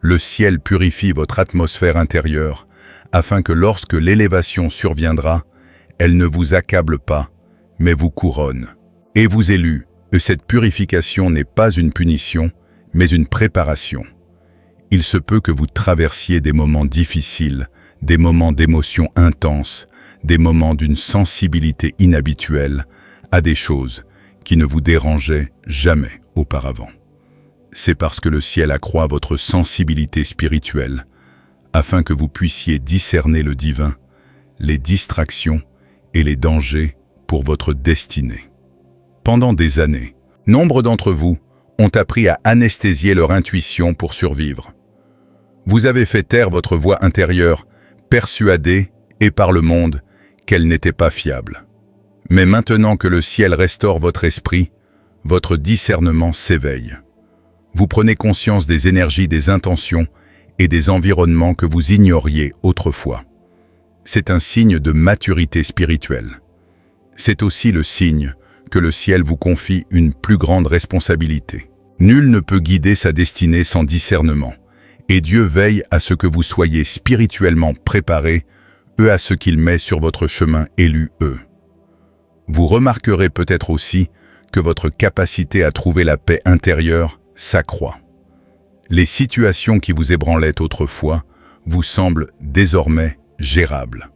Le ciel purifie votre atmosphère intérieure afin que lorsque l'élévation surviendra, elle ne vous accable pas, mais vous couronne. Et vous élus, cette purification n'est pas une punition, mais une préparation. Il se peut que vous traversiez des moments difficiles, des moments d'émotions intenses, des moments d'une sensibilité inhabituelle à des choses qui ne vous dérangeaient jamais auparavant. C'est parce que le ciel accroît votre sensibilité spirituelle, afin que vous puissiez discerner le divin, les distractions et les dangers pour votre destinée. Pendant des années, nombre d'entre vous ont appris à anesthésier leur intuition pour survivre. Vous avez fait taire votre voix intérieure, persuadée, et par le monde, qu'elle n'était pas fiable. Mais maintenant que le ciel restaure votre esprit, votre discernement s'éveille. Vous prenez conscience des énergies, des intentions et des environnements que vous ignoriez autrefois. C'est un signe de maturité spirituelle. C'est aussi le signe que le ciel vous confie une plus grande responsabilité. Nul ne peut guider sa destinée sans discernement, Et Dieu veille à ce que vous soyez spirituellement préparés, à ce qu'il met sur votre chemin élu, Vous remarquerez peut-être aussi que votre capacité à trouver la paix intérieure s'accroît. Les situations qui vous ébranlaient autrefois vous semblent désormais gérables.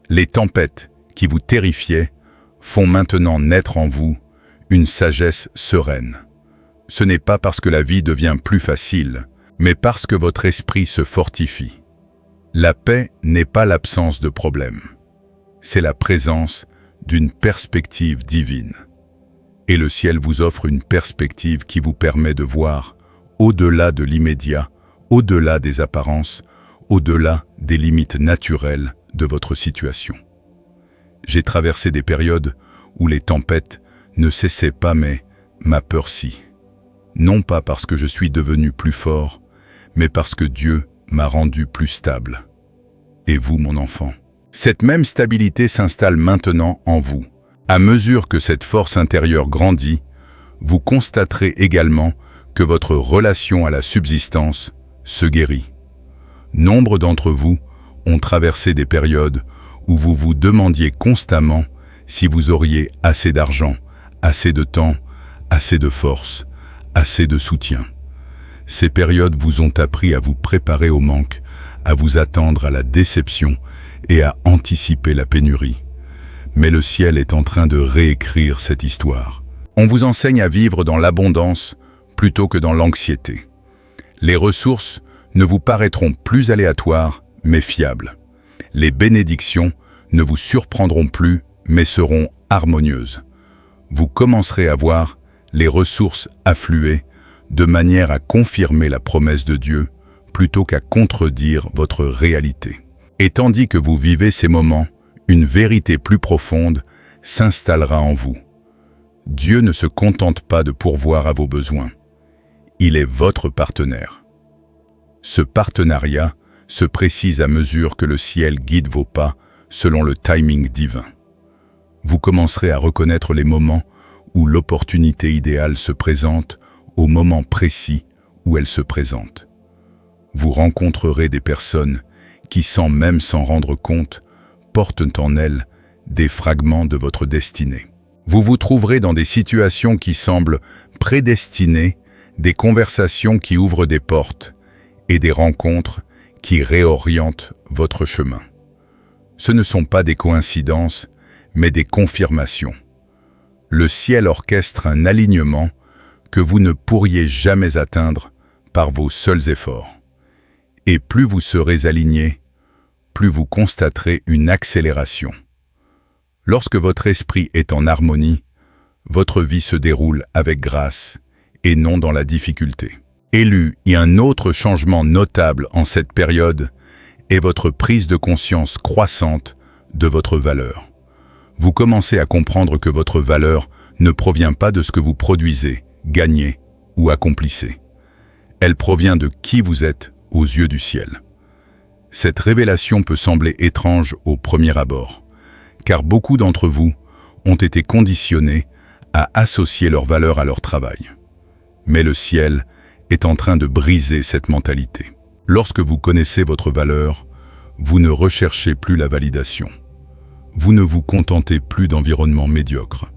Les tempêtes qui vous terrifiaient font maintenant naître en vous une sagesse sereine. Ce n'est pas parce que la vie devient plus facile, mais parce que votre esprit se fortifie. La paix n'est pas l'absence de problème, c'est la présence d'une perspective divine. Et le ciel vous offre une perspective qui vous permet de voir au-delà de l'immédiat, au-delà des apparences, au-delà des limites naturelles de votre situation. J'ai traversé des périodes où les tempêtes ne cessaient pas, mais ma peur si. Non pas parce que je suis devenu plus fort, mais parce que Dieu m'a rendu plus stable. Et vous, mon enfant, cette même stabilité s'installe maintenant en vous. À mesure que cette force intérieure grandit, vous constaterez également que votre relation à la subsistance se guérit. Nombre d'entre vous ont traversé des périodes où vous vous demandiez constamment si vous auriez assez d'argent, assez de temps, assez de force, assez de soutien. Ces périodes vous ont appris à vous préparer au manque, à vous attendre à la déception et à anticiper la pénurie. Mais le ciel est en train de réécrire cette histoire. On vous enseigne à vivre dans l'abondance plutôt que dans l'anxiété. Les ressources ne vous paraîtront plus aléatoires, mais fiables. Les bénédictions ne vous surprendront plus, mais seront harmonieuses. Vous commencerez à voir les ressources affluer de manière à confirmer la promesse de Dieu plutôt qu'à contredire votre réalité. Et tandis que vous vivez ces moments, une vérité plus profonde s'installera en vous. Dieu ne se contente pas de pourvoir à vos besoins. Il est votre partenaire. Ce partenariat se précise à mesure que le ciel guide vos pas selon le timing divin. Vous commencerez à reconnaître les moments où l'opportunité idéale se présente au moment précis où elle se présente. Vous rencontrerez des personnes qui, sans même s'en rendre compte, portent en elles des fragments de votre destinée. Vous vous trouverez dans des situations qui semblent prédestinées, des conversations qui ouvrent des portes et des rencontres qui réorientent votre chemin. Ce ne sont pas des coïncidences, mais des confirmations. Le ciel orchestre un alignement que vous ne pourriez jamais atteindre par vos seuls efforts. Et plus vous serez aligné, plus vous constaterez une accélération. Lorsque votre esprit est en harmonie, votre vie se déroule avec grâce et non dans la difficulté. Et un autre changement notable en cette période est votre prise de conscience croissante de votre valeur. Vous commencez à comprendre que votre valeur ne provient pas de ce que vous produisez, gagnez ou accomplissez. Elle provient de qui vous êtes aux yeux du ciel. Cette révélation peut sembler étrange au premier abord, car beaucoup d'entre vous ont été conditionnés à associer leur valeur à leur travail. Mais le ciel est en train de briser cette mentalité. Lorsque vous connaissez votre valeur, vous ne recherchez plus la validation. Vous ne vous contentez plus d'environnements médiocres.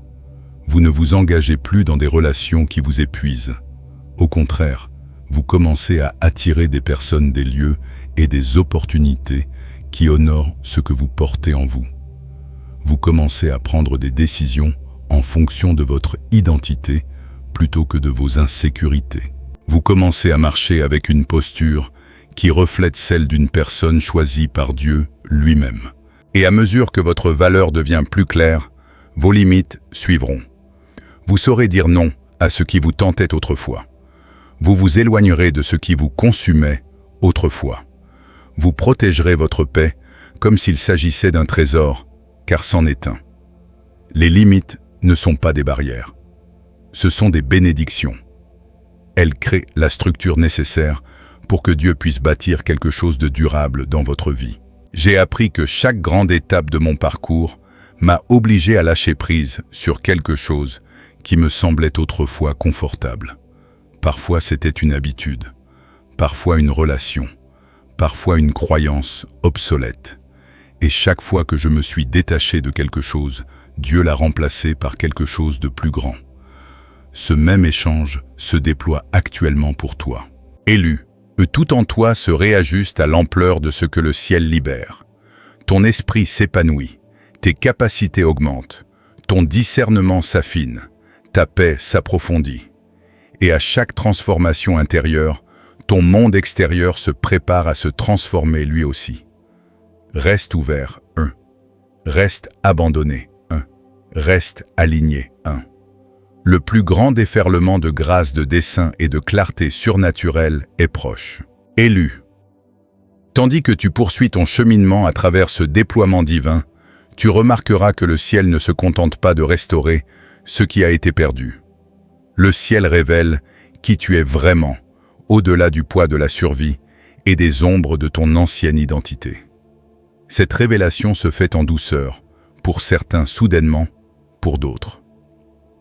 Vous ne vous engagez plus dans des relations qui vous épuisent. Au contraire, vous commencez à attirer des personnes, des lieux et des opportunités qui honorent ce que vous portez en vous. Vous commencez à prendre des décisions en fonction de votre identité plutôt que de vos insécurités. Vous commencez à marcher avec une posture qui reflète celle d'une personne choisie par Dieu lui-même. Et à mesure que votre valeur devient plus claire, vos limites suivront. Vous saurez dire non à ce qui vous tentait autrefois. Vous vous éloignerez de ce qui vous consumait autrefois. Vous protégerez votre paix comme s'il s'agissait d'un trésor, car c'en est un. Les limites ne sont pas des barrières. Ce sont des bénédictions. Elles créent la structure nécessaire pour que Dieu puisse bâtir quelque chose de durable dans votre vie. J'ai appris que chaque grande étape de mon parcours m'a obligé à lâcher prise sur quelque chose qui me semblait autrefois confortable. Parfois c'était une habitude, parfois une relation, parfois une croyance obsolète. Et chaque fois que je me suis détaché de quelque chose, Dieu l'a remplacé par quelque chose de plus grand. Ce même échange se déploie actuellement pour toi. Élu, tout en toi se réajuste à l'ampleur de ce que le ciel libère. Ton esprit s'épanouit, tes capacités augmentent, ton discernement s'affine, ta paix s'approfondit. Et à chaque transformation intérieure, ton monde extérieur se prépare à se transformer lui aussi. Reste ouvert, 1. Reste abandonné, 1. Reste aligné, 1. Le plus grand déferlement de grâce, de dessein et de clarté surnaturelle est proche. Élu. Tandis que tu poursuis ton cheminement à travers ce déploiement divin, tu remarqueras que le ciel ne se contente pas de restaurer ce qui a été perdu. Le ciel révèle qui tu es vraiment, au-delà du poids de la survie et des ombres de ton ancienne identité. Cette révélation se fait en douceur, pour certains soudainement, pour d'autres.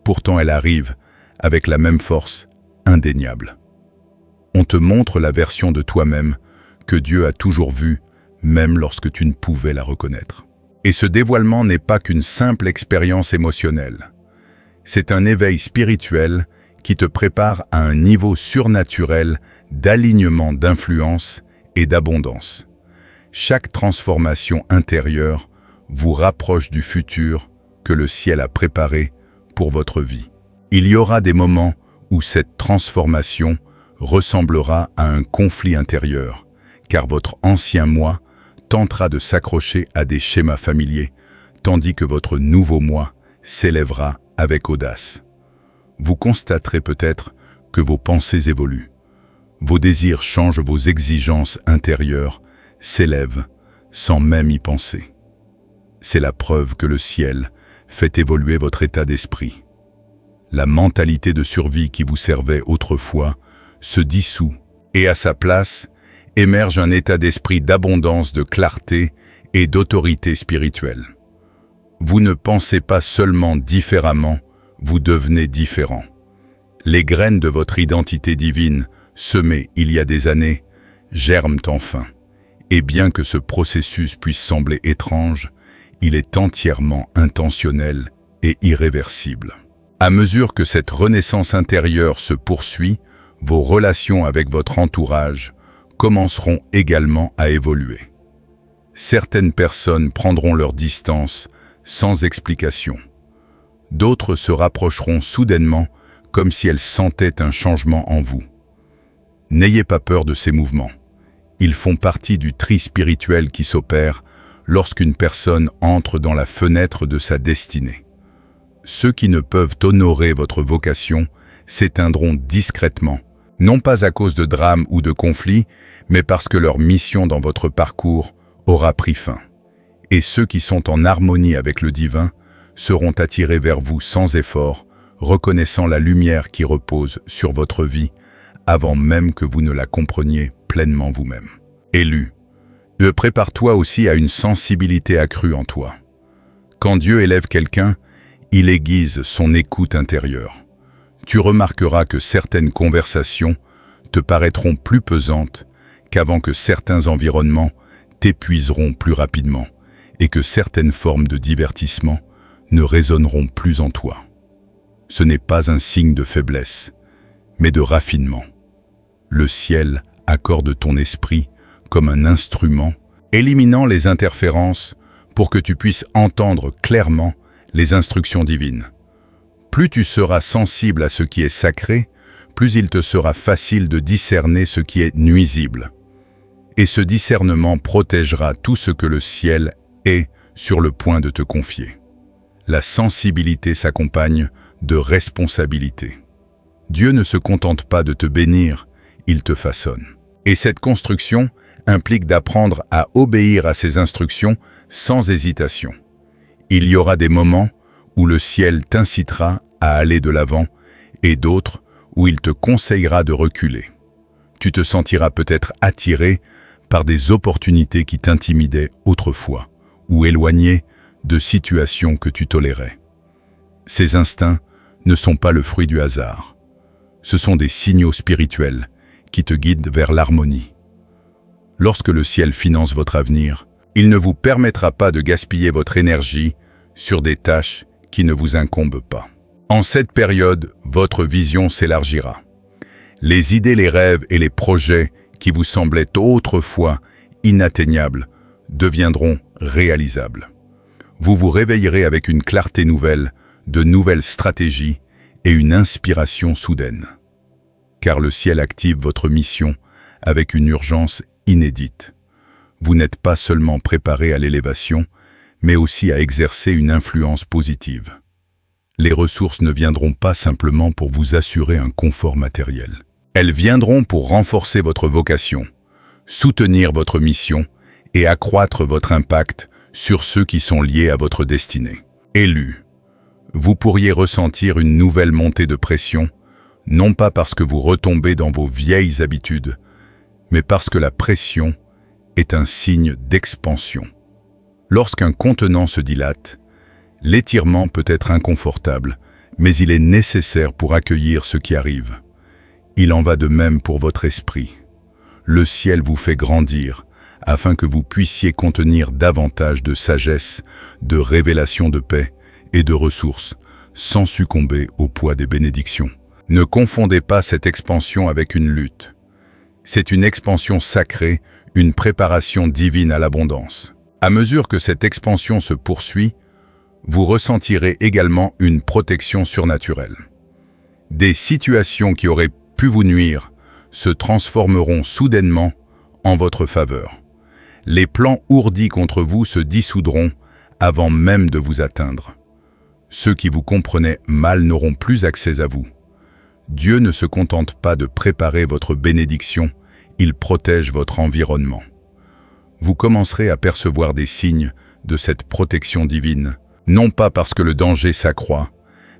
Pourtant elle arrive avec la même force indéniable. On te montre la version de toi-même que Dieu a toujours vue, même lorsque tu ne pouvais la reconnaître. Et ce dévoilement n'est pas qu'une simple expérience émotionnelle. C'est un éveil spirituel qui te prépare à un niveau surnaturel d'alignement, d'influence et d'abondance. Chaque transformation intérieure vous rapproche du futur que le ciel a préparé pour votre vie. Il y aura des moments où cette transformation ressemblera à un conflit intérieur, car votre ancien moi tentera de s'accrocher à des schémas familiers, tandis que votre nouveau moi s'élèvera avec audace. Vous constaterez peut-être que vos pensées évoluent. Vos désirs changent, vos exigences intérieures s'élèvent sans même y penser. C'est la preuve que le ciel fait évoluer votre état d'esprit. La mentalité de survie qui vous servait autrefois se dissout et à sa place émerge un état d'esprit d'abondance, de clarté et d'autorité spirituelle. Vous ne pensez pas seulement différemment, vous devenez différent. Les graines de votre identité divine, semées il y a des années, germent enfin. Et bien que ce processus puisse sembler étrange, il est entièrement intentionnel et irréversible. À mesure que cette renaissance intérieure se poursuit, vos relations avec votre entourage commenceront également à évoluer. Certaines personnes prendront leur distance sans explication. D'autres se rapprocheront soudainement comme si elles sentaient un changement en vous. N'ayez pas peur de ces mouvements. Ils font partie du tri spirituel qui s'opère lorsqu'une personne entre dans la fenêtre de sa destinée. Ceux qui ne peuvent honorer votre vocation s'éteindront discrètement, non pas à cause de drames ou de conflits, mais parce que leur mission dans votre parcours aura pris fin. Et ceux qui sont en harmonie avec le divin seront attirés vers vous sans effort, reconnaissant la lumière qui repose sur votre vie avant même que vous ne la compreniez pleinement vous-même. Élu, prépare-toi aussi à une sensibilité accrue en toi. Quand Dieu élève quelqu'un, il aiguise son écoute intérieure. Tu remarqueras que certaines conversations te paraîtront plus pesantes qu'avant, que certains environnements t'épuiseront plus rapidement et que certaines formes de divertissement ne résonneront plus en toi. Ce n'est pas un signe de faiblesse, mais de raffinement. Le ciel accorde ton esprit comme un instrument, éliminant les interférences pour que tu puisses entendre clairement les instructions divines. Plus tu seras sensible à ce qui est sacré, plus il te sera facile de discerner ce qui est nuisible. Et ce discernement protégera tout ce que le ciel est sur le point de te confier. La sensibilité s'accompagne de responsabilité. Dieu ne se contente pas de te bénir, il te façonne. Et cette construction implique d'apprendre à obéir à ses instructions sans hésitation. Il y aura des moments où le ciel t'incitera à aller de l'avant et d'autres où il te conseillera de reculer. Tu te sentiras peut-être attiré par des opportunités qui t'intimidaient autrefois ou éloigné de situations que tu tolérais. Ces instincts ne sont pas le fruit du hasard. Ce sont des signaux spirituels qui te guide vers l'harmonie. Lorsque le ciel finance votre avenir, il ne vous permettra pas de gaspiller votre énergie sur des tâches qui ne vous incombent pas. En cette période, votre vision s'élargira. Les idées, les rêves et les projets qui vous semblaient autrefois inatteignables deviendront réalisables. Vous vous réveillerez avec une clarté nouvelle, de nouvelles stratégies et une inspiration soudaine. Car le ciel active votre mission avec une urgence inédite. Vous n'êtes pas seulement préparé à l'élévation, mais aussi à exercer une influence positive. Les ressources ne viendront pas simplement pour vous assurer un confort matériel. Elles viendront pour renforcer votre vocation, soutenir votre mission et accroître votre impact sur ceux qui sont liés à votre destinée. Élu, vous pourriez ressentir une nouvelle montée de pression, non pas parce que vous retombez dans vos vieilles habitudes, mais parce que la pression est un signe d'expansion. Lorsqu'un contenant se dilate, l'étirement peut être inconfortable, mais il est nécessaire pour accueillir ce qui arrive. Il en va de même pour votre esprit. Le ciel vous fait grandir, afin que vous puissiez contenir davantage de sagesse, de révélation de paix et de ressources, sans succomber au poids des bénédictions. Ne confondez pas cette expansion avec une lutte. C'est une expansion sacrée, une préparation divine à l'abondance. À mesure que cette expansion se poursuit, vous ressentirez également une protection surnaturelle. Des situations qui auraient pu vous nuire se transformeront soudainement en votre faveur. Les plans ourdis contre vous se dissoudront avant même de vous atteindre. Ceux qui vous comprenaient mal n'auront plus accès à vous. Dieu ne se contente pas de préparer votre bénédiction, il protège votre environnement. Vous commencerez à percevoir des signes de cette protection divine, non pas parce que le danger s'accroît,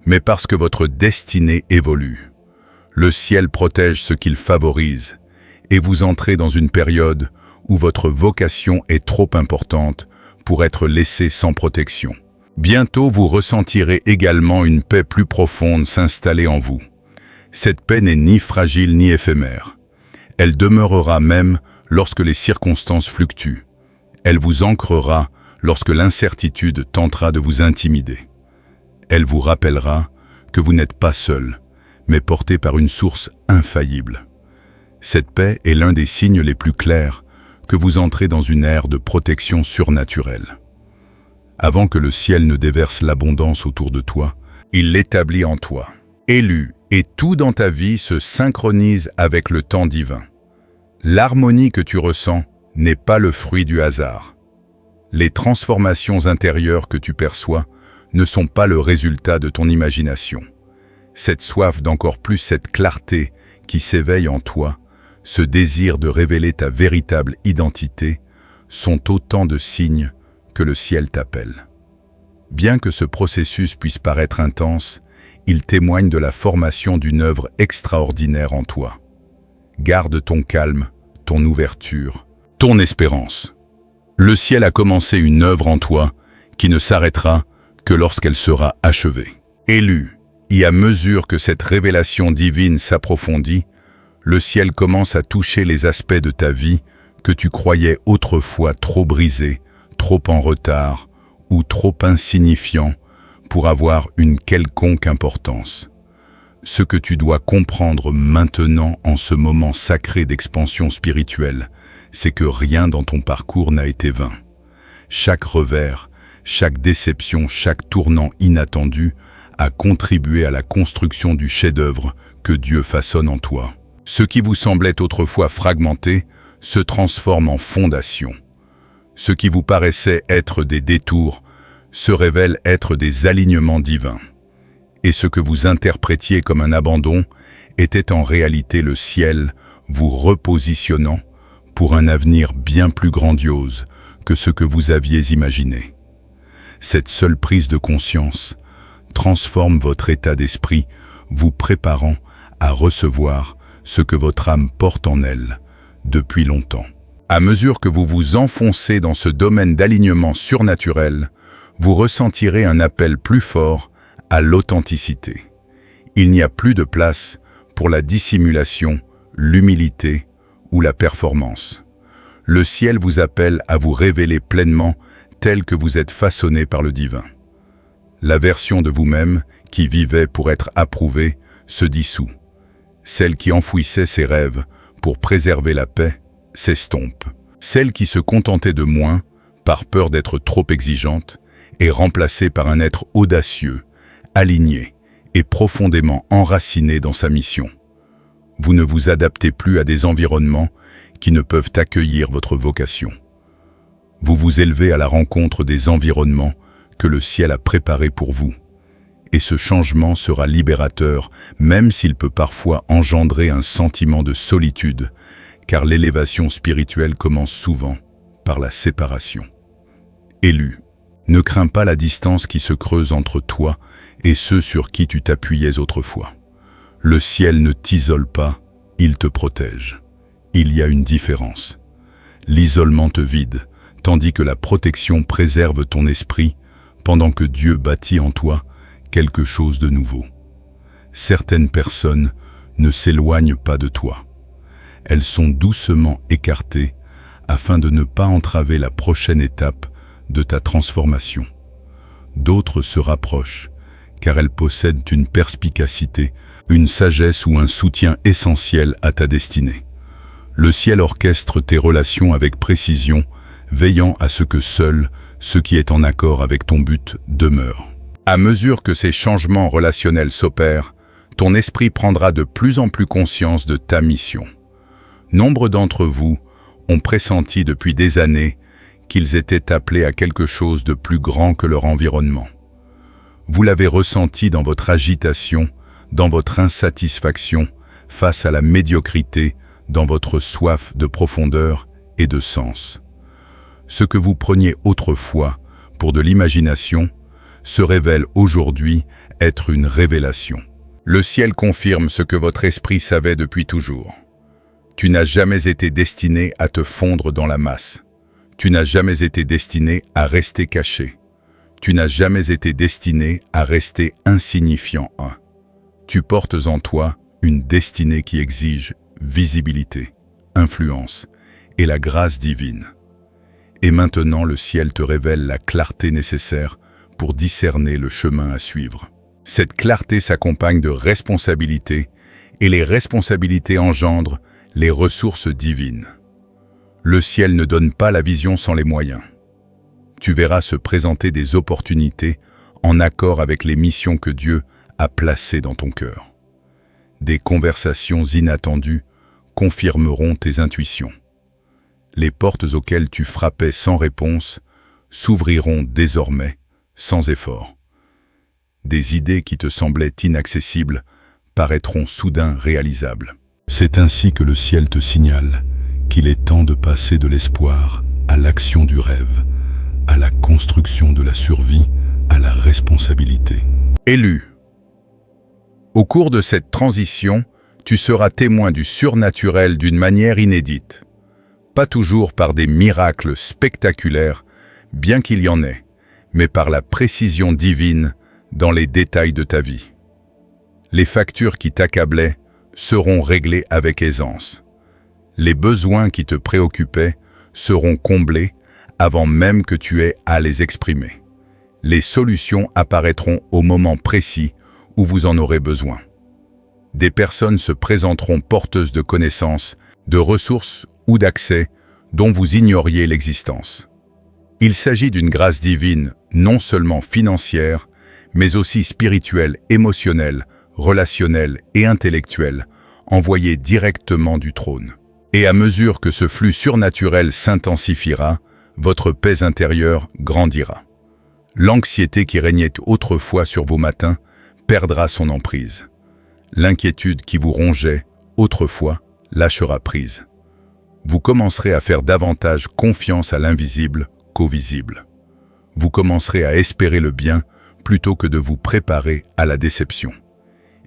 mais parce que votre destinée évolue. Le ciel protège ce qu'il favorise, et vous entrez dans une période où votre vocation est trop importante pour être laissée sans protection. Bientôt, vous ressentirez également une paix plus profonde s'installer en vous. Cette paix n'est ni fragile ni éphémère. Elle demeurera même lorsque les circonstances fluctuent. Elle vous ancrera lorsque l'incertitude tentera de vous intimider. Elle vous rappellera que vous n'êtes pas seul, mais porté par une source infaillible. Cette paix est l'un des signes les plus clairs que vous entrez dans une ère de protection surnaturelle. Avant que le ciel ne déverse l'abondance autour de toi, il l'établit en toi. Élu, et tout dans ta vie se synchronise avec le temps divin. L'harmonie que tu ressens n'est pas le fruit du hasard. Les transformations intérieures que tu perçois ne sont pas le résultat de ton imagination. Cette soif d'encore plus, cette clarté qui s'éveille en toi, ce désir de révéler ta véritable identité, sont autant de signes que le ciel t'appelle. Bien que ce processus puisse paraître intense, il témoigne de la formation d'une œuvre extraordinaire en toi. Garde ton calme, ton ouverture, ton espérance. Le ciel a commencé une œuvre en toi qui ne s'arrêtera que lorsqu'elle sera achevée. Élu, et à mesure que cette révélation divine s'approfondit, le ciel commence à toucher les aspects de ta vie que tu croyais autrefois trop brisés, trop en retard ou trop insignifiants pour avoir une quelconque importance. Ce que tu dois comprendre maintenant en ce moment sacré d'expansion spirituelle, c'est que rien dans ton parcours n'a été vain. Chaque revers, chaque déception, chaque tournant inattendu a contribué à la construction du chef-d'œuvre que Dieu façonne en toi. Ce qui vous semblait autrefois fragmenté se transforme en fondation. Ce qui vous paraissait être des détours se révèle être des alignements divins. Et ce que vous interprétiez comme un abandon était en réalité le ciel vous repositionnant pour un avenir bien plus grandiose que ce que vous aviez imaginé. Cette seule prise de conscience transforme votre état d'esprit, vous préparant à recevoir ce que votre âme porte en elle depuis longtemps. À mesure que vous vous enfoncez dans ce domaine d'alignement surnaturel, vous ressentirez un appel plus fort à l'authenticité. Il n'y a plus de place pour la dissimulation, l'humilité ou la performance. Le ciel vous appelle à vous révéler pleinement tel que vous êtes façonné par le divin. La version de vous-même qui vivait pour être approuvée se dissout. Celle qui enfouissait ses rêves pour préserver la paix s'estompe. Celle qui se contentait de moins, par peur d'être trop exigeante, est remplacée par un être audacieux, aligné et profondément enraciné dans sa mission. Vous ne vous adaptez plus à des environnements qui ne peuvent accueillir votre vocation. Vous vous élevez à la rencontre des environnements que le ciel a préparés pour vous. Et ce changement sera libérateur, même s'il peut parfois engendrer un sentiment de solitude, car l'élévation spirituelle commence souvent par la séparation. Élu, ne crains pas la distance qui se creuse entre toi et ceux sur qui tu t'appuyais autrefois. Le ciel ne t'isole pas, il te protège. Il y a une différence. L'isolement te vide, tandis que la protection préserve ton esprit, pendant que Dieu bâtit en toi quelque chose de nouveau. Certaines personnes ne s'éloignent pas de toi. Elles sont doucement écartées afin de ne pas entraver la prochaine étape de ta transformation. D'autres se rapprochent, car elles possèdent une perspicacité, une sagesse ou un soutien essentiel à ta destinée. Le ciel orchestre tes relations avec précision, veillant à ce que seul ce qui est en accord avec ton but demeure. À mesure que ces changements relationnels s'opèrent, ton esprit prendra de plus en plus conscience de ta mission. Nombre d'entre vous ont pressenti depuis des années qu'ils étaient appelés à quelque chose de plus grand que leur environnement. Vous l'avez ressenti dans votre agitation, dans votre insatisfaction face à la médiocrité, dans votre soif de profondeur et de sens. Ce que vous preniez autrefois pour de l'imagination se révèle aujourd'hui être une révélation. Le ciel confirme ce que votre esprit savait depuis toujours. Tu n'as jamais été destiné à te fondre dans la masse. Tu n'as jamais été destiné à rester caché. Tu n'as jamais été destiné à rester insignifiant. Tu portes en toi une destinée qui exige visibilité, influence et la grâce divine. Et maintenant le ciel te révèle la clarté nécessaire pour discerner le chemin à suivre. Cette clarté s'accompagne de responsabilités, et les responsabilités engendrent les ressources divines. Le ciel ne donne pas la vision sans les moyens. Tu verras se présenter des opportunités en accord avec les missions que Dieu a placées dans ton cœur. Des conversations inattendues confirmeront tes intuitions. Les portes auxquelles tu frappais sans réponse s'ouvriront désormais sans effort. Des idées qui te semblaient inaccessibles paraîtront soudain réalisables. C'est ainsi que le ciel te signale qu'il est temps de passer de l'espoir à l'action du rêve, à la construction de la survie, à la responsabilité. Élu. Au cours de cette transition, tu seras témoin du surnaturel d'une manière inédite. Pas toujours par des miracles spectaculaires, bien qu'il y en ait, mais par la précision divine dans les détails de ta vie. Les factures qui t'accablaient seront réglées avec aisance. Les besoins qui te préoccupaient seront comblés avant même que tu aies à les exprimer. Les solutions apparaîtront au moment précis où vous en aurez besoin. Des personnes se présenteront porteuses de connaissances, de ressources ou d'accès dont vous ignoriez l'existence. Il s'agit d'une grâce divine, non seulement financière, mais aussi spirituelle, émotionnelle, relationnelle et intellectuelle, envoyée directement du trône. Et à mesure que ce flux surnaturel s'intensifiera, votre paix intérieure grandira. L'anxiété qui régnait autrefois sur vos matins perdra son emprise. L'inquiétude qui vous rongeait autrefois lâchera prise. Vous commencerez à faire davantage confiance à l'invisible qu'au visible. Vous commencerez à espérer le bien plutôt que de vous préparer à la déception.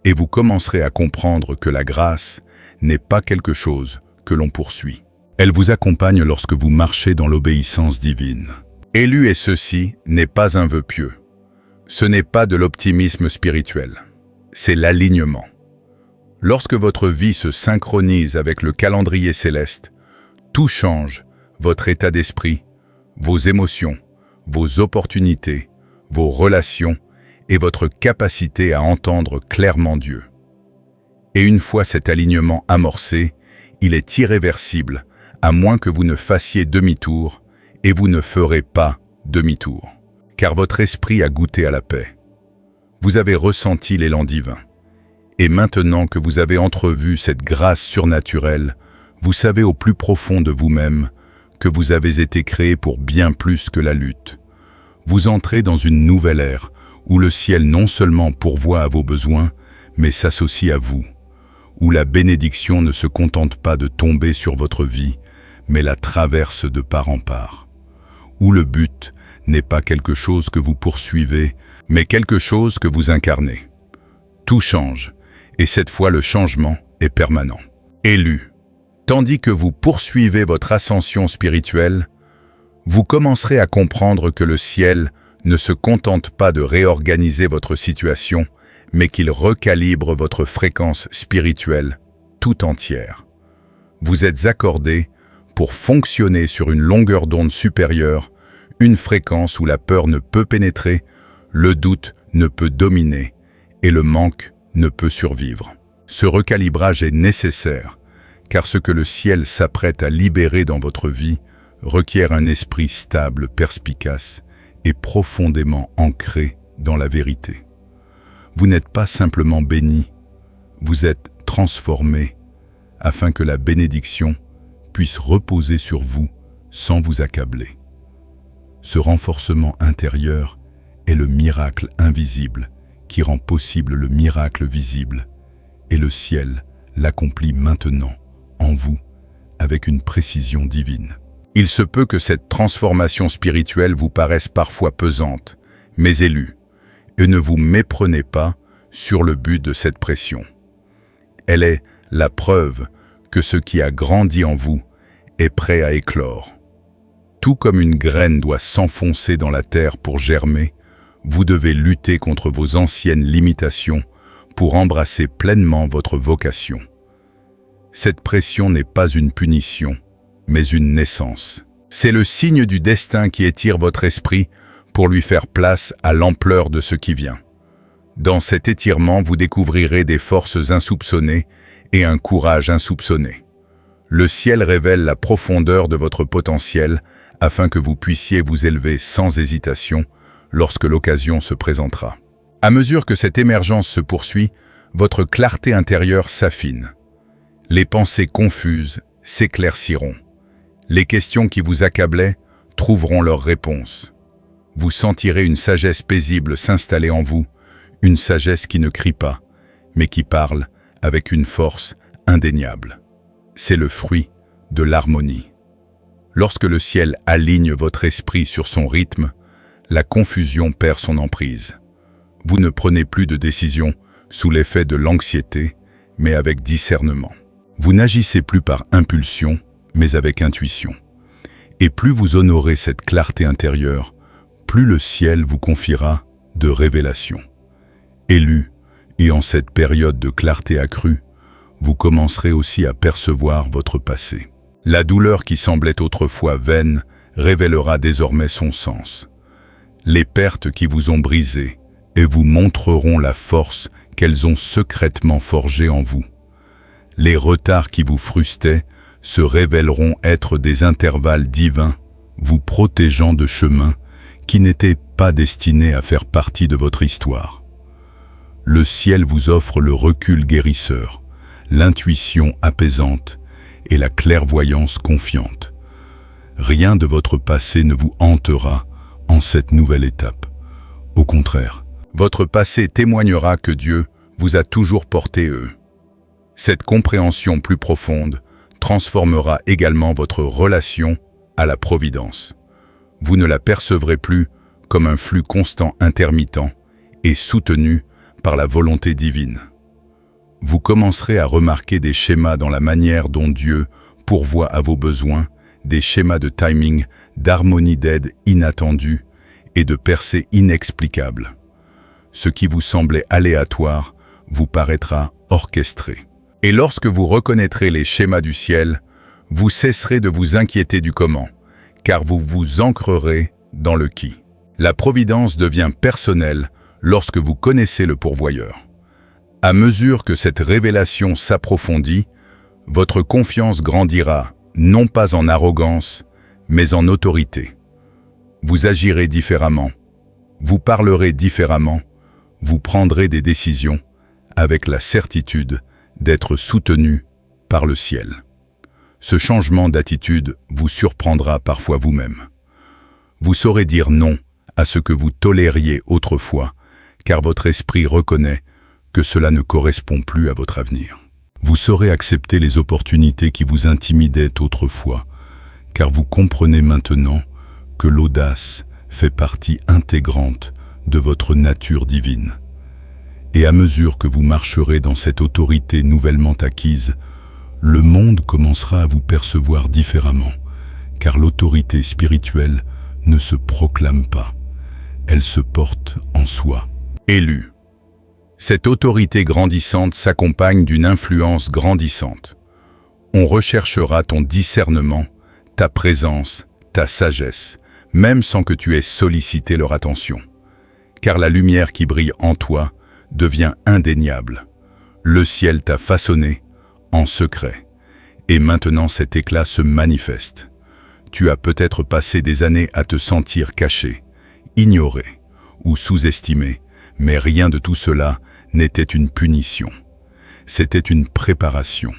Et vous commencerez à comprendre que la grâce n'est pas quelque chose que l'on poursuit. Elle vous accompagne lorsque vous marchez dans l'obéissance divine. Élu et ceci n'est pas un vœu pieux. Ce n'est pas de l'optimisme spirituel. C'est l'alignement. Lorsque votre vie se synchronise avec le calendrier céleste, tout change, votre état d'esprit, vos émotions, vos opportunités, vos relations et votre capacité à entendre clairement Dieu. Et une fois cet alignement amorcé, il est irréversible, à moins que vous ne fassiez demi-tour, et vous ne ferez pas demi-tour, car votre esprit a goûté à la paix. Vous avez ressenti l'élan divin. Et maintenant que vous avez entrevu cette grâce surnaturelle, vous savez au plus profond de vous-même que vous avez été créé pour bien plus que la lutte. Vous entrez dans une nouvelle ère où le ciel non seulement pourvoit à vos besoins, mais s'associe à vous, où la bénédiction ne se contente pas de tomber sur votre vie, mais la traverse de part en part, où le but n'est pas quelque chose que vous poursuivez, mais quelque chose que vous incarnez. Tout change, et cette fois le changement est permanent. Élu. Tandis que vous poursuivez votre ascension spirituelle, vous commencerez à comprendre que le ciel ne se contente pas de réorganiser votre situation, mais qu'il recalibre votre fréquence spirituelle tout entière. Vous êtes accordé pour fonctionner sur une longueur d'onde supérieure, une fréquence où la peur ne peut pénétrer, le doute ne peut dominer et le manque ne peut survivre. Ce recalibrage est nécessaire, car ce que le ciel s'apprête à libérer dans votre vie requiert un esprit stable, perspicace et profondément ancré dans la vérité. Vous n'êtes pas simplement béni, vous êtes transformé afin que la bénédiction puisse reposer sur vous sans vous accabler. Ce renforcement intérieur est le miracle invisible qui rend possible le miracle visible, et le ciel l'accomplit maintenant en vous avec une précision divine. Il se peut que cette transformation spirituelle vous paraisse parfois pesante, mais élue, et ne vous méprenez pas sur le but de cette pression. Elle est la preuve que ce qui a grandi en vous est prêt à éclore. Tout comme une graine doit s'enfoncer dans la terre pour germer, vous devez lutter contre vos anciennes limitations pour embrasser pleinement votre vocation. Cette pression n'est pas une punition, mais une naissance. C'est le signe du destin qui étire votre esprit pour lui faire place à l'ampleur de ce qui vient. Dans cet étirement, vous découvrirez des forces insoupçonnées et un courage insoupçonné. Le ciel révèle la profondeur de votre potentiel afin que vous puissiez vous élever sans hésitation lorsque l'occasion se présentera. À mesure que cette émergence se poursuit, votre clarté intérieure s'affine. Les pensées confuses s'éclairciront. Les questions qui vous accablaient trouveront leur réponse. Vous sentirez une sagesse paisible s'installer en vous, une sagesse qui ne crie pas, mais qui parle avec une force indéniable. C'est le fruit de l'harmonie. Lorsque le ciel aligne votre esprit sur son rythme, la confusion perd son emprise. Vous ne prenez plus de décisions sous l'effet de l'anxiété, mais avec discernement. Vous n'agissez plus par impulsion, mais avec intuition. Et plus vous honorez cette clarté intérieure, plus le ciel vous confiera de révélations. Élu, et en cette période de clarté accrue, vous commencerez aussi à percevoir votre passé. La douleur qui semblait autrefois vaine révélera désormais son sens. Les pertes qui vous ont brisé et vous montreront la force qu'elles ont secrètement forgée en vous. Les retards qui vous frustraient se révéleront être des intervalles divins, vous protégeant de chemins qui n'étaient pas destinés à faire partie de votre histoire. Le ciel vous offre le recul guérisseur, l'intuition apaisante et la clairvoyance confiante. Rien de votre passé ne vous hantera en cette nouvelle étape. Au contraire, votre passé témoignera que Dieu vous a toujours porté eux. Cette compréhension plus profonde transformera également votre relation à la providence. Vous ne la percevrez plus comme un flux constant intermittent et soutenu par la volonté divine. Vous commencerez à remarquer des schémas dans la manière dont Dieu pourvoit à vos besoins, des schémas de timing, d'harmonie d'aide inattendue et de percées inexplicables. Ce qui vous semblait aléatoire vous paraîtra orchestré. Et lorsque vous reconnaîtrez les schémas du ciel, vous cesserez de vous inquiéter du comment, car vous vous ancrerez dans le qui. La providence devient personnelle lorsque vous connaissez le pourvoyeur. À mesure que cette révélation s'approfondit, votre confiance grandira, non pas en arrogance, mais en autorité. Vous agirez différemment, vous parlerez différemment, vous prendrez des décisions avec la certitude d'être soutenu par le ciel. Ce changement d'attitude vous surprendra parfois vous-même. Vous saurez dire non à ce que vous tolériez autrefois, car votre esprit reconnaît que cela ne correspond plus à votre avenir. Vous saurez accepter les opportunités qui vous intimidaient autrefois, car vous comprenez maintenant que l'audace fait partie intégrante de votre nature divine. Et à mesure que vous marcherez dans cette autorité nouvellement acquise, le monde commencera à vous percevoir différemment, car l'autorité spirituelle ne se proclame pas, elle se porte en soi. Élu. Cette autorité grandissante s'accompagne d'une influence grandissante. On recherchera ton discernement, ta présence, ta sagesse, même sans que tu aies sollicité leur attention. Car la lumière qui brille en toi devient indéniable. Le ciel t'a façonné en secret. Et maintenant cet éclat se manifeste. Tu as peut-être passé des années à te sentir caché, ignoré ou sous-estimé, mais rien de tout cela n'était une punition. C'était une préparation.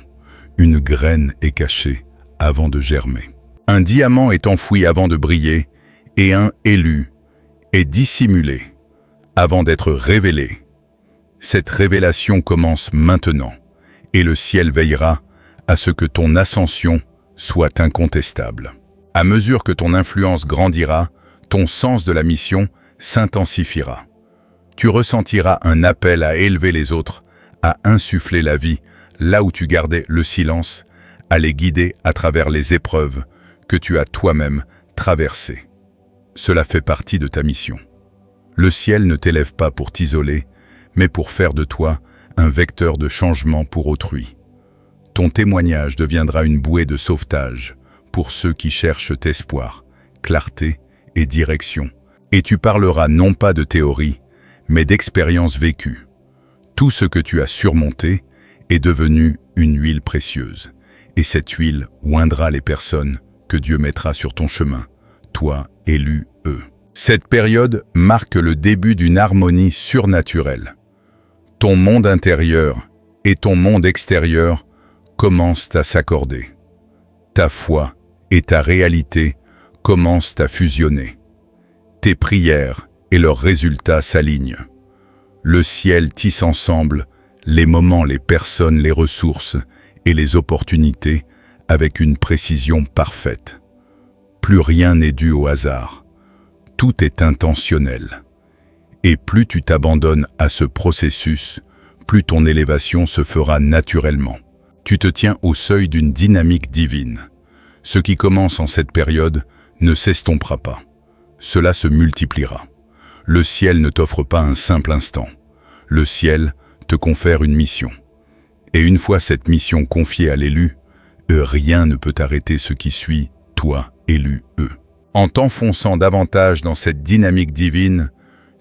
Une graine est cachée avant de germer. Un diamant est enfoui avant de briller, et un élu est dissimulé avant d'être révélé. Cette révélation commence maintenant, et le ciel veillera à ce que ton ascension soit incontestable. À mesure que ton influence grandira, ton sens de la mission s'intensifiera. Tu ressentiras un appel à élever les autres, à insuffler la vie, là où tu gardais le silence, à les guider à travers les épreuves que tu as toi-même traversées. Cela fait partie de ta mission. Le ciel ne t'élève pas pour t'isoler, mais pour faire de toi un vecteur de changement pour autrui. Ton témoignage deviendra une bouée de sauvetage pour ceux qui cherchent espoir, clarté et direction. Et tu parleras non pas de théorie, mais d'expériences vécues. Tout ce que tu as surmonté est devenu une huile précieuse. Et cette huile oindra les personnes que Dieu mettra sur ton chemin, toi, élu, eux. Cette période marque le début d'une harmonie surnaturelle. Ton monde intérieur et ton monde extérieur commencent à s'accorder. Ta foi et ta réalité commencent à fusionner. Tes prières et leurs résultats s'alignent. Le ciel tisse ensemble les moments, les personnes, les ressources et les opportunités avec une précision parfaite. Plus rien n'est dû au hasard. Tout est intentionnel. Et plus tu t'abandonnes à ce processus, plus ton élévation se fera naturellement. Tu te tiens au seuil d'une dynamique divine. Ce qui commence en cette période ne s'estompera pas. Cela se multipliera. Le ciel ne t'offre pas un simple instant. Le ciel te confère une mission. Et une fois cette mission confiée à l'élu, rien ne peut arrêter ce qui suit, toi, élu, eux. En t'enfonçant davantage dans cette dynamique divine,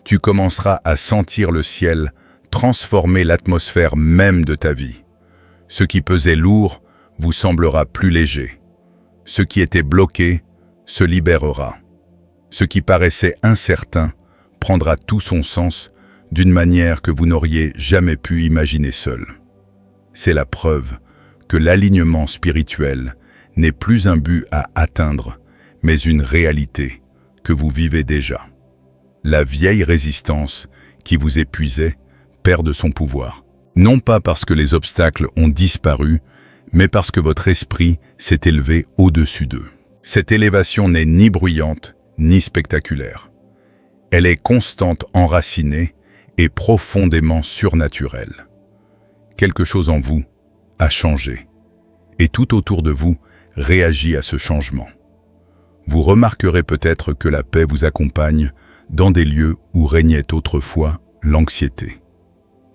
tu commenceras à sentir le ciel transformer l'atmosphère même de ta vie. Ce qui pesait lourd vous semblera plus léger. Ce qui était bloqué se libérera. Ce qui paraissait incertain prendra tout son sens d'une manière que vous n'auriez jamais pu imaginer seul. C'est la preuve que l'alignement spirituel n'est plus un but à atteindre, mais une réalité que vous vivez déjà. La vieille résistance qui vous épuisait perd de son pouvoir. Non pas parce que les obstacles ont disparu, mais parce que votre esprit s'est élevé au-dessus d'eux. Cette élévation n'est ni bruyante, ni spectaculaire. Elle est constante, enracinée et profondément surnaturelle. Quelque chose en vous a changé, et tout autour de vous réagit à ce changement. Vous remarquerez peut-être que la paix vous accompagne dans des lieux où régnait autrefois l'anxiété.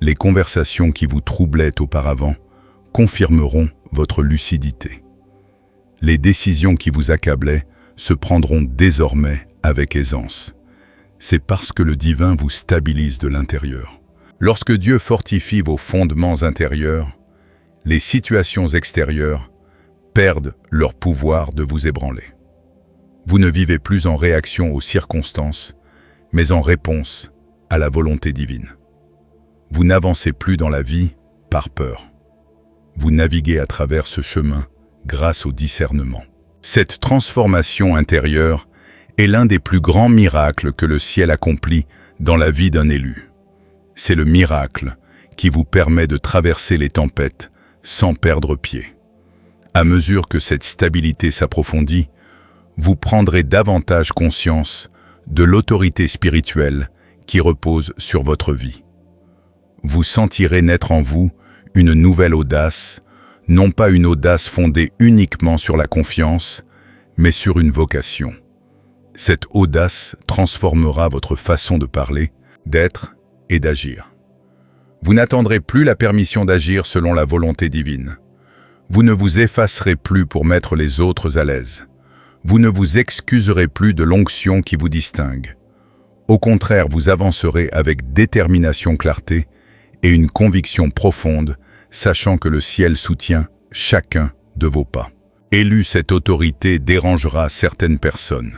Les conversations qui vous troublaient auparavant confirmeront votre lucidité. Les décisions qui vous accablaient se prendront désormais avec aisance. C'est parce que le divin vous stabilise de l'intérieur. Lorsque Dieu fortifie vos fondements intérieurs, les situations extérieures perdent leur pouvoir de vous ébranler. Vous ne vivez plus en réaction aux circonstances, mais en réponse à la volonté divine. Vous n'avancez plus dans la vie par peur. Vous naviguez à travers ce chemin grâce au discernement. Cette transformation intérieure est l'un des plus grands miracles que le ciel accomplit dans la vie d'un élu. C'est le miracle qui vous permet de traverser les tempêtes sans perdre pied. À mesure que cette stabilité s'approfondit, vous prendrez davantage conscience de l'autorité spirituelle qui repose sur votre vie. Vous sentirez naître en vous une nouvelle audace, non pas une audace fondée uniquement sur la confiance, mais sur une vocation. Cette audace transformera votre façon de parler, d'être et d'agir. Vous n'attendrez plus la permission d'agir selon la volonté divine. Vous ne vous effacerez plus pour mettre les autres à l'aise. Vous ne vous excuserez plus de l'onction qui vous distingue. Au contraire, vous avancerez avec détermination, clarté et une conviction profonde, sachant que le ciel soutient chacun de vos pas. Élu, cette autorité dérangera certaines personnes.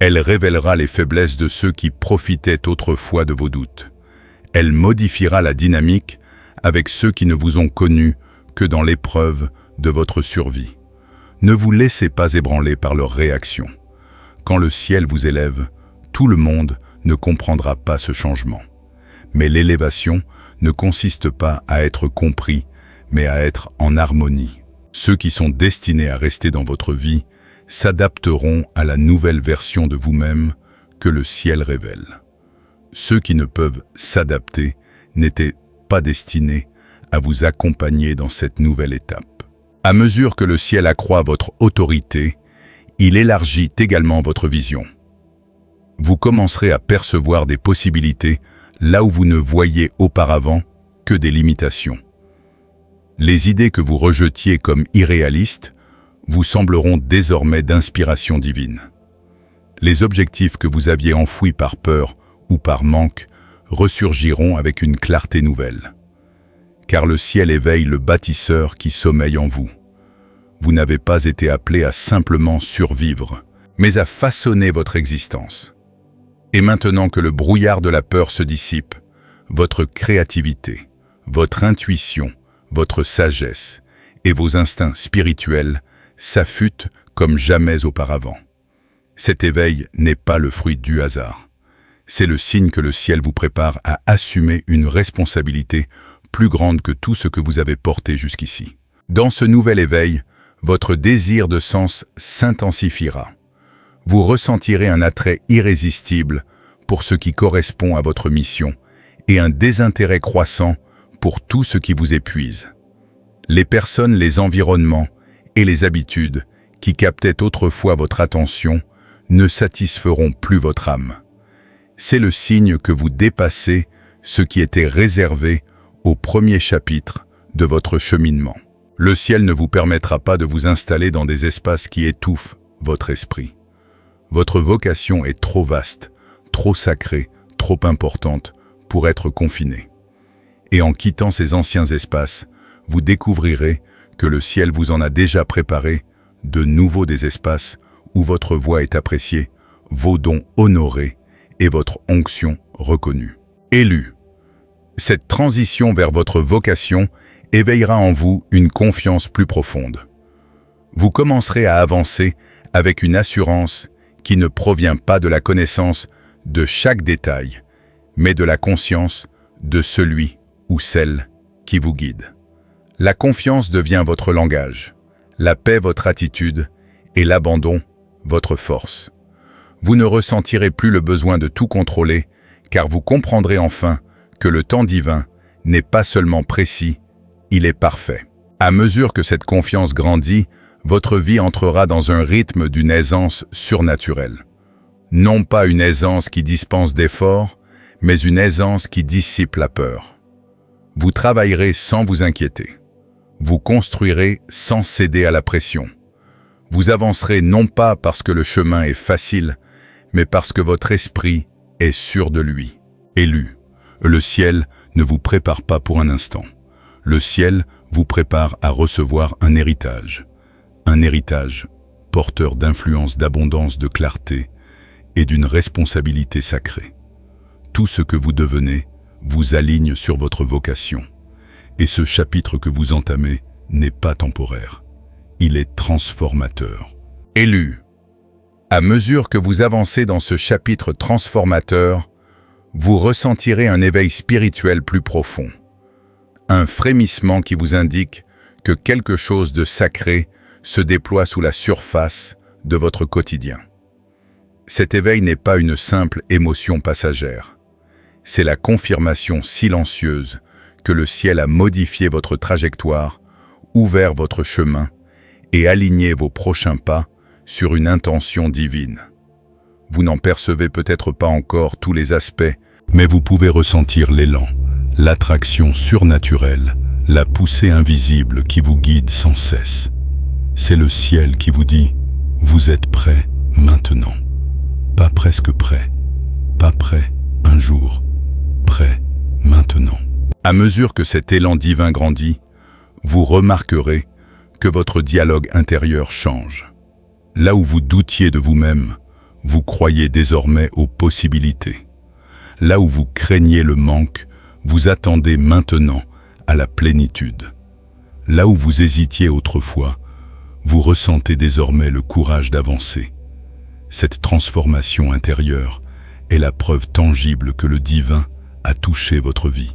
Elle révélera les faiblesses de ceux qui profitaient autrefois de vos doutes. Elle modifiera la dynamique avec ceux qui ne vous ont connu que dans l'épreuve de votre survie. Ne vous laissez pas ébranler par leurs réactions. Quand le ciel vous élève, tout le monde ne comprendra pas ce changement. Mais l'élévation ne consiste pas à être compris, mais à être en harmonie. Ceux qui sont destinés à rester dans votre vie s'adapteront à la nouvelle version de vous-même que le ciel révèle. Ceux qui ne peuvent s'adapter n'étaient pas destinés à vous accompagner dans cette nouvelle étape. À mesure que le ciel accroît votre autorité, il élargit également votre vision. Vous commencerez à percevoir des possibilités là où vous ne voyiez auparavant que des limitations. Les idées que vous rejetiez comme irréalistes vous sembleront désormais d'inspiration divine. Les objectifs que vous aviez enfouis par peur ou par manque ressurgiront avec une clarté nouvelle. Car le ciel éveille le bâtisseur qui sommeille en vous. Vous n'avez pas été appelé à simplement survivre, mais à façonner votre existence. Et maintenant que le brouillard de la peur se dissipe, votre créativité, votre intuition, votre sagesse et vos instincts spirituels s'affûtent comme jamais auparavant. Cet éveil n'est pas le fruit du hasard. C'est le signe que le ciel vous prépare à assumer une responsabilité plus grande que tout ce que vous avez porté jusqu'ici. Dans ce nouvel éveil, votre désir de sens s'intensifiera. Vous ressentirez un attrait irrésistible pour ce qui correspond à votre mission et un désintérêt croissant pour tout ce qui vous épuise. Les personnes, les environnements et les habitudes qui captaient autrefois votre attention ne satisferont plus votre âme. C'est le signe que vous dépassez ce qui était réservé au premier chapitre de votre cheminement. Le ciel ne vous permettra pas de vous installer dans des espaces qui étouffent votre esprit. Votre vocation est trop vaste, trop sacrée, trop importante pour être confinée. Et en quittant ces anciens espaces, vous découvrirez que le ciel vous en a déjà préparé de nouveaux des espaces où votre voix est appréciée, vos dons honorés et votre onction reconnue. Élu. Cette transition vers votre vocation éveillera en vous une confiance plus profonde. Vous commencerez à avancer avec une assurance qui ne provient pas de la connaissance de chaque détail, mais de la conscience de celui ou celle qui vous guide. La confiance devient votre langage, la paix votre attitude et l'abandon votre force. Vous ne ressentirez plus le besoin de tout contrôler, car vous comprendrez enfin que le temps divin n'est pas seulement précis, il est parfait. À mesure que cette confiance grandit, votre vie entrera dans un rythme d'une aisance surnaturelle. Non pas une aisance qui dispense d'efforts, mais une aisance qui dissipe la peur. Vous travaillerez sans vous inquiéter. Vous construirez sans céder à la pression. Vous avancerez non pas parce que le chemin est facile, mais parce que votre esprit est sûr de lui. Élu, le ciel ne vous prépare pas pour un instant. Le ciel vous prépare à recevoir un héritage. Un héritage porteur d'influence, d'abondance, de clarté et d'une responsabilité sacrée. Tout ce que vous devenez vous aligne sur votre vocation. Et ce chapitre que vous entamez n'est pas temporaire. Il est transformateur. Élu. À mesure que vous avancez dans ce chapitre transformateur, vous ressentirez un éveil spirituel plus profond. Un frémissement qui vous indique que quelque chose de sacré se déploie sous la surface de votre quotidien. Cet éveil n'est pas une simple émotion passagère. C'est la confirmation silencieuse que le ciel a modifié votre trajectoire, ouvert votre chemin et aligné vos prochains pas sur une intention divine. Vous n'en percevez peut-être pas encore tous les aspects, mais vous pouvez ressentir l'élan, l'attraction surnaturelle, la poussée invisible qui vous guide sans cesse. C'est le ciel qui vous dit « Vous êtes prêt maintenant ». Pas presque prêt, pas prêt un jour, prêt maintenant. À mesure que cet élan divin grandit, vous remarquerez que votre dialogue intérieur change. Là où vous doutiez de vous-même, vous croyez désormais aux possibilités. Là où vous craignez le manque, vous attendez maintenant à la plénitude. Là où vous hésitiez autrefois, vous ressentez désormais le courage d'avancer. Cette transformation intérieure est la preuve tangible que le divin a touché votre vie.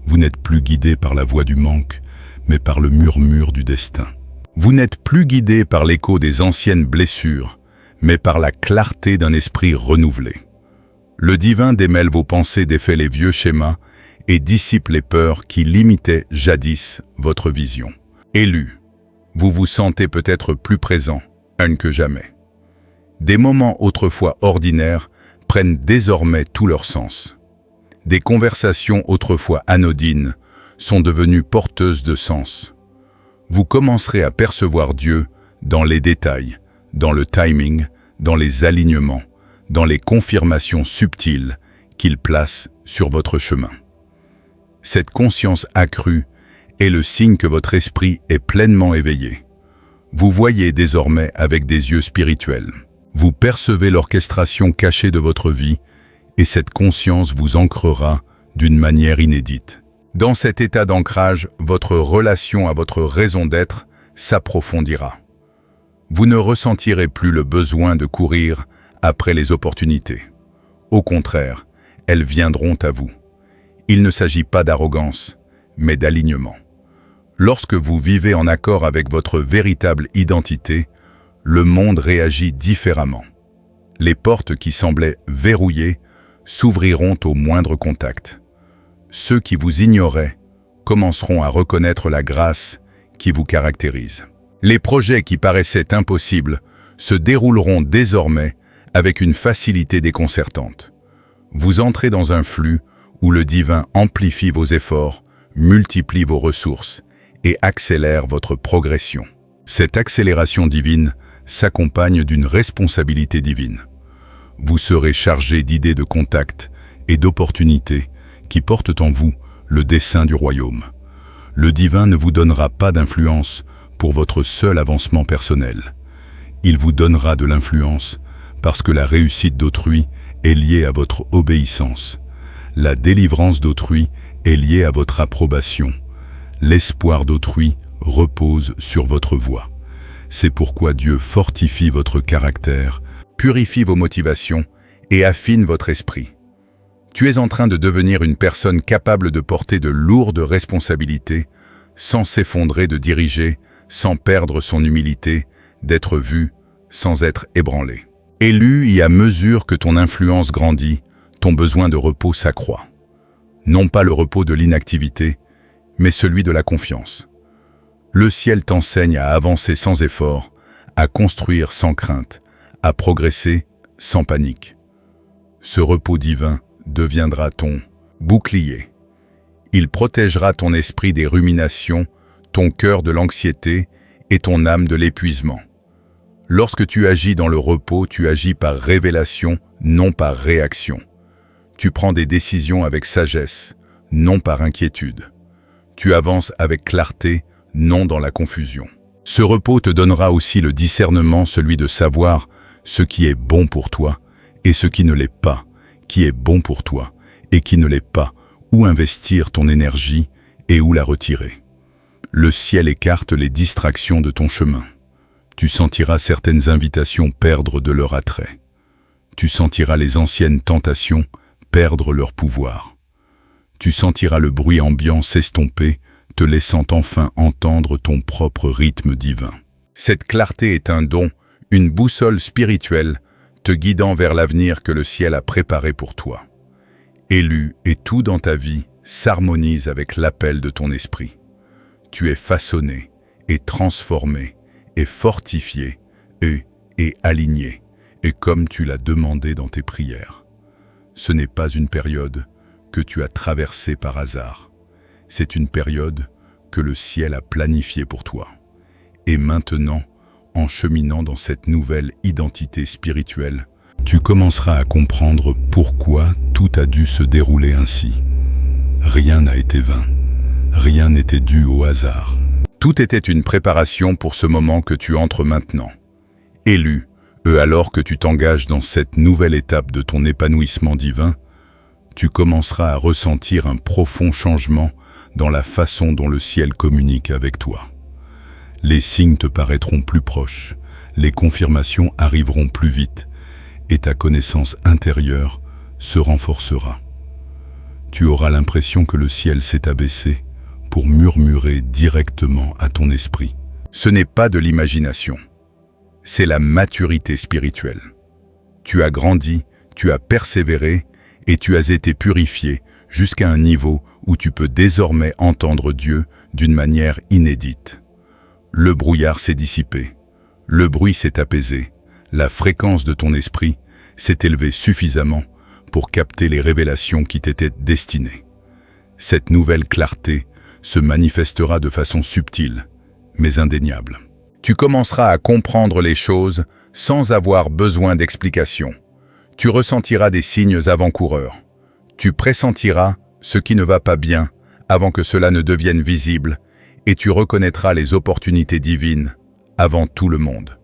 Vous n'êtes plus guidé par la voix du manque, mais par le murmure du destin. Vous n'êtes plus guidé par l'écho des anciennes blessures, mais par la clarté d'un esprit renouvelé. Le divin démêle vos pensées, défait les vieux schémas et dissipe les peurs qui limitaient jadis votre vision. Élu, vous vous sentez peut-être plus présent, que jamais. Des moments autrefois ordinaires prennent désormais tout leur sens. Des conversations autrefois anodines sont devenues porteuses de sens. Vous commencerez à percevoir Dieu dans les détails, dans le timing, dans les alignements, dans les confirmations subtiles qu'il place sur votre chemin. Cette conscience accrue est le signe que votre esprit est pleinement éveillé. Vous voyez désormais avec des yeux spirituels. Vous percevez l'orchestration cachée de votre vie et cette conscience vous ancrera d'une manière inédite. Dans cet état d'ancrage, votre relation à votre raison d'être s'approfondira. Vous ne ressentirez plus le besoin de courir après les opportunités. Au contraire, elles viendront à vous. Il ne s'agit pas d'arrogance, mais d'alignement. Lorsque vous vivez en accord avec votre véritable identité, le monde réagit différemment. Les portes qui semblaient verrouillées s'ouvriront au moindre contact. Ceux qui vous ignoraient commenceront à reconnaître la grâce qui vous caractérise. Les projets qui paraissaient impossibles se dérouleront désormais avec une facilité déconcertante. Vous entrez dans un flux où le divin amplifie vos efforts, multiplie vos ressources et accélère votre progression. Cette accélération divine s'accompagne d'une responsabilité divine. Vous serez chargé d'idées de contact et d'opportunités qui portent en vous le dessein du royaume. Le divin ne vous donnera pas d'influence pour votre seul avancement personnel. Il vous donnera de l'influence parce que la réussite d'autrui est liée à votre obéissance. La délivrance d'autrui est liée à votre approbation. L'espoir d'autrui repose sur votre voie. C'est pourquoi Dieu fortifie votre caractère, purifie vos motivations et affine votre esprit. Tu es en train de devenir une personne capable de porter de lourdes responsabilités, sans s'effondrer, de diriger, sans perdre son humilité, d'être vu, sans être ébranlé. Élu, et à mesure que ton influence grandit, ton besoin de repos s'accroît. Non pas le repos de l'inactivité, mais celui de la confiance. Le ciel t'enseigne à avancer sans effort, à construire sans crainte, à progresser sans panique. Ce repos divin deviendra ton bouclier. Il protégera ton esprit des ruminations, ton cœur de l'anxiété et ton âme de l'épuisement. Lorsque tu agis dans le repos, tu agis par révélation, non par réaction. Tu prends des décisions avec sagesse, non par inquiétude. Tu avances avec clarté, non dans la confusion. Ce repos te donnera aussi le discernement, celui de savoir ce qui est bon pour toi et ce qui ne l'est pas, qui est bon pour toi et qui ne l'est pas, où investir ton énergie et où la retirer. Le ciel écarte les distractions de ton chemin. Tu sentiras certaines invitations perdre de leur attrait. Tu sentiras les anciennes tentations perdre leur pouvoir. Tu sentiras le bruit ambiant s'estomper, te laissant enfin entendre ton propre rythme divin. Cette clarté est un don, une boussole spirituelle, te guidant vers l'avenir que le ciel a préparé pour toi. Élu, et tout dans ta vie s'harmonise avec l'appel de ton esprit. Tu es façonné, et transformé, et fortifié, et aligné, et comme tu l'as demandé dans tes prières. Ce n'est pas une période que tu as traversée par hasard. C'est une période que le ciel a planifiée pour toi. Et maintenant, en cheminant dans cette nouvelle identité spirituelle, tu commenceras à comprendre pourquoi tout a dû se dérouler ainsi. Rien n'a été vain. Rien n'était dû au hasard. Tout était une préparation pour ce moment que tu entres maintenant. Élu, alors que tu t'engages dans cette nouvelle étape de ton épanouissement divin, tu commenceras à ressentir un profond changement dans la façon dont le ciel communique avec toi. Les signes te paraîtront plus proches, les confirmations arriveront plus vite, et ta connaissance intérieure se renforcera. Tu auras l'impression que le ciel s'est abaissé pour murmurer directement à ton esprit. Ce n'est pas de l'imagination, c'est la maturité spirituelle. Tu as grandi, tu as persévéré et tu as été purifié jusqu'à un niveau où tu peux désormais entendre Dieu d'une manière inédite. Le brouillard s'est dissipé, le bruit s'est apaisé, la fréquence de ton esprit s'est élevée suffisamment pour capter les révélations qui t'étaient destinées. Cette nouvelle clarté se manifestera de façon subtile, mais indéniable. Tu commenceras à comprendre les choses sans avoir besoin d'explications. Tu ressentiras des signes avant-coureurs. Tu pressentiras ce qui ne va pas bien avant que cela ne devienne visible et tu reconnaîtras les opportunités divines avant tout le monde.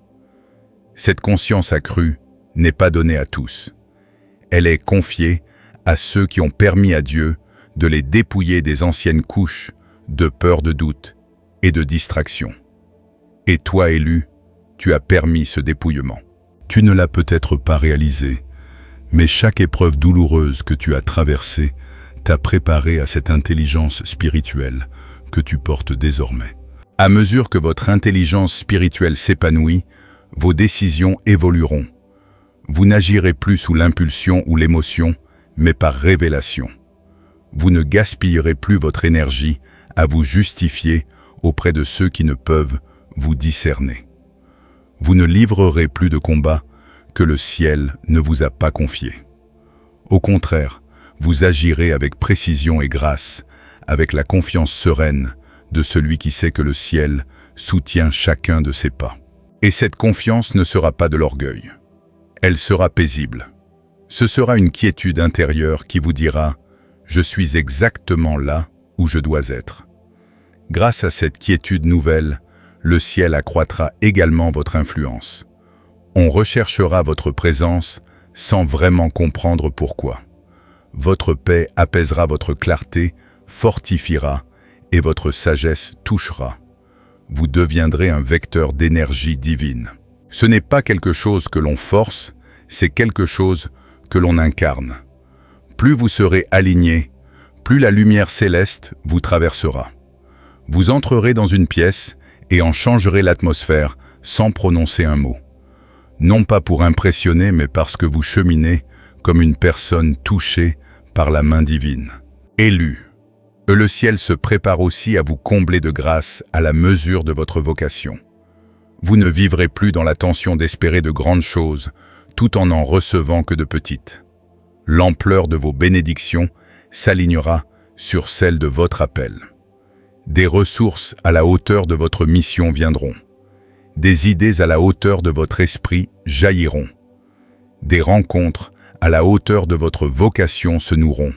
Cette conscience accrue n'est pas donnée à tous. Elle est confiée à ceux qui ont permis à Dieu de les dépouiller des anciennes couches de peur, de doute et de distraction. Et toi, élu, tu as permis ce dépouillement. Tu ne l'as peut-être pas réalisé, mais chaque épreuve douloureuse que tu as traversée t'a préparé à cette intelligence spirituelle que tu portes désormais. À mesure que votre intelligence spirituelle s'épanouit, vos décisions évolueront. Vous n'agirez plus sous l'impulsion ou l'émotion, mais par révélation. Vous ne gaspillerez plus votre énergie à vous justifier auprès de ceux qui ne peuvent vous discerner. Vous ne livrerez plus de combats que le ciel ne vous a pas confiés. Au contraire, vous agirez avec précision et grâce, avec la confiance sereine de celui qui sait que le ciel soutient chacun de ses pas. Et cette confiance ne sera pas de l'orgueil. Elle sera paisible. Ce sera une quiétude intérieure qui vous dira « Je suis exactement là où je dois être ». Grâce à cette quiétude nouvelle, le ciel accroîtra également votre influence. On recherchera votre présence sans vraiment comprendre pourquoi. Votre paix apaisera votre clarté, fortifiera et votre sagesse touchera. Vous deviendrez un vecteur d'énergie divine. Ce n'est pas quelque chose que l'on force, c'est quelque chose que l'on incarne. Plus vous serez aligné, plus la lumière céleste vous traversera. Vous entrerez dans une pièce et en changerez l'atmosphère sans prononcer un mot. Non pas pour impressionner, mais parce que vous cheminez comme une personne touchée par la main divine. Élu. Le ciel se prépare aussi à vous combler de grâce à la mesure de votre vocation. Vous ne vivrez plus dans la tension d'espérer de grandes choses, tout en n'en recevant que de petites. L'ampleur de vos bénédictions s'alignera sur celle de votre appel. Des ressources à la hauteur de votre mission viendront. Des idées à la hauteur de votre esprit jailliront. Des rencontres à la hauteur de votre vocation se noueront.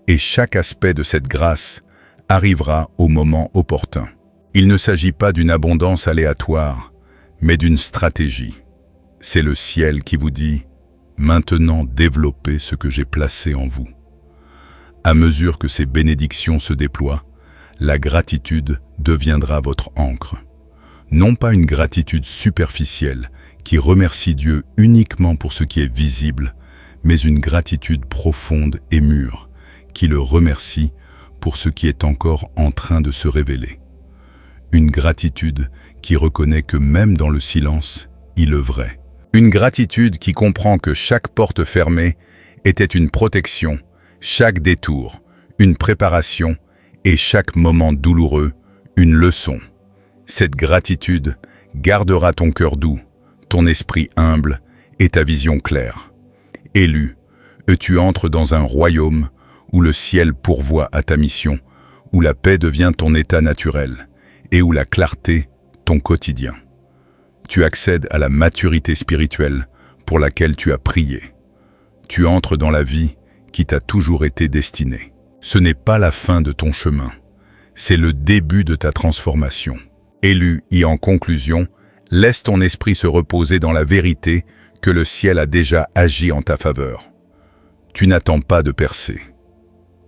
Et chaque aspect de cette grâce arrivera au moment opportun. Il ne s'agit pas d'une abondance aléatoire, mais d'une stratégie. C'est le ciel qui vous dit « Maintenant développez ce que j'ai placé en vous ». À mesure que ces bénédictions se déploient, la gratitude deviendra votre ancre. Non pas une gratitude superficielle qui remercie Dieu uniquement pour ce qui est visible, mais une gratitude profonde et mûre qui le remercie pour ce qui est encore en train de se révéler. Une gratitude qui reconnaît que même dans le silence, il œuvrait. Une gratitude qui comprend que chaque porte fermée était une protection, chaque détour, une préparation et chaque moment douloureux, une leçon. Cette gratitude gardera ton cœur doux, ton esprit humble et ta vision claire. Élu, tu entres dans un royaume où le ciel pourvoit à ta mission, où la paix devient ton état naturel et où la clarté ton quotidien. Tu accèdes à la maturité spirituelle pour laquelle tu as prié. Tu entres dans la vie qui t'a toujours été destinée. Ce n'est pas la fin de ton chemin, c'est le début de ta transformation. Élu et en conclusion, laisse ton esprit se reposer dans la vérité que le ciel a déjà agi en ta faveur. Tu n'attends pas de percée.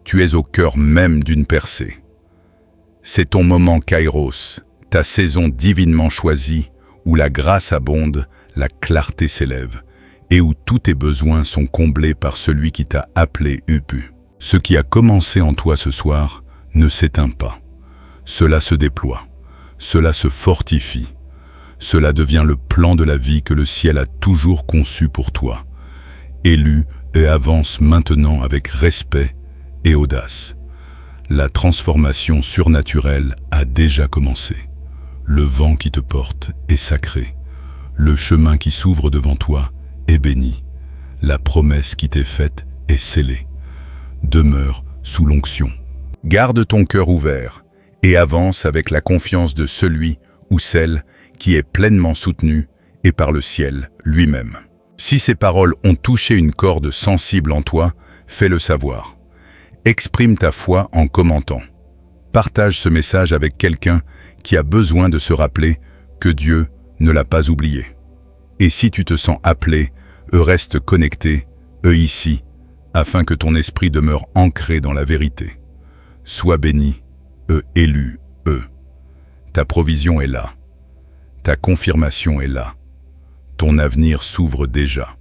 Tu es au cœur même d'une percée. C'est ton moment Kairos, ta saison divinement choisie, où la grâce abonde, la clarté s'élève, et où tous tes besoins sont comblés par celui qui t'a appelé Upu. Ce qui a commencé en toi ce soir ne s'éteint pas. Cela se déploie, cela se fortifie, cela devient le plan de la vie que le ciel a toujours conçu pour toi. Élu et avance maintenant avec respect et audace. La transformation surnaturelle a déjà commencé. Le vent qui te porte est sacré. Le chemin qui s'ouvre devant toi est béni. La promesse qui t'est faite est scellée. Demeure sous l'onction. Garde ton cœur ouvert et avance avec la confiance de celui ou celle qui est pleinement soutenu et par le ciel lui-même. Si ces paroles ont touché une corde sensible en toi, fais-le savoir. Exprime ta foi en commentant. Partage ce message avec quelqu'un qui a besoin de se rappeler que Dieu ne l'a pas oublié. Et si tu te sens appelé, reste connecté, ici, afin que ton esprit demeure ancré dans la vérité. Sois béni, élu, Ta provision est là. Ta confirmation est là. Ton avenir s'ouvre déjà.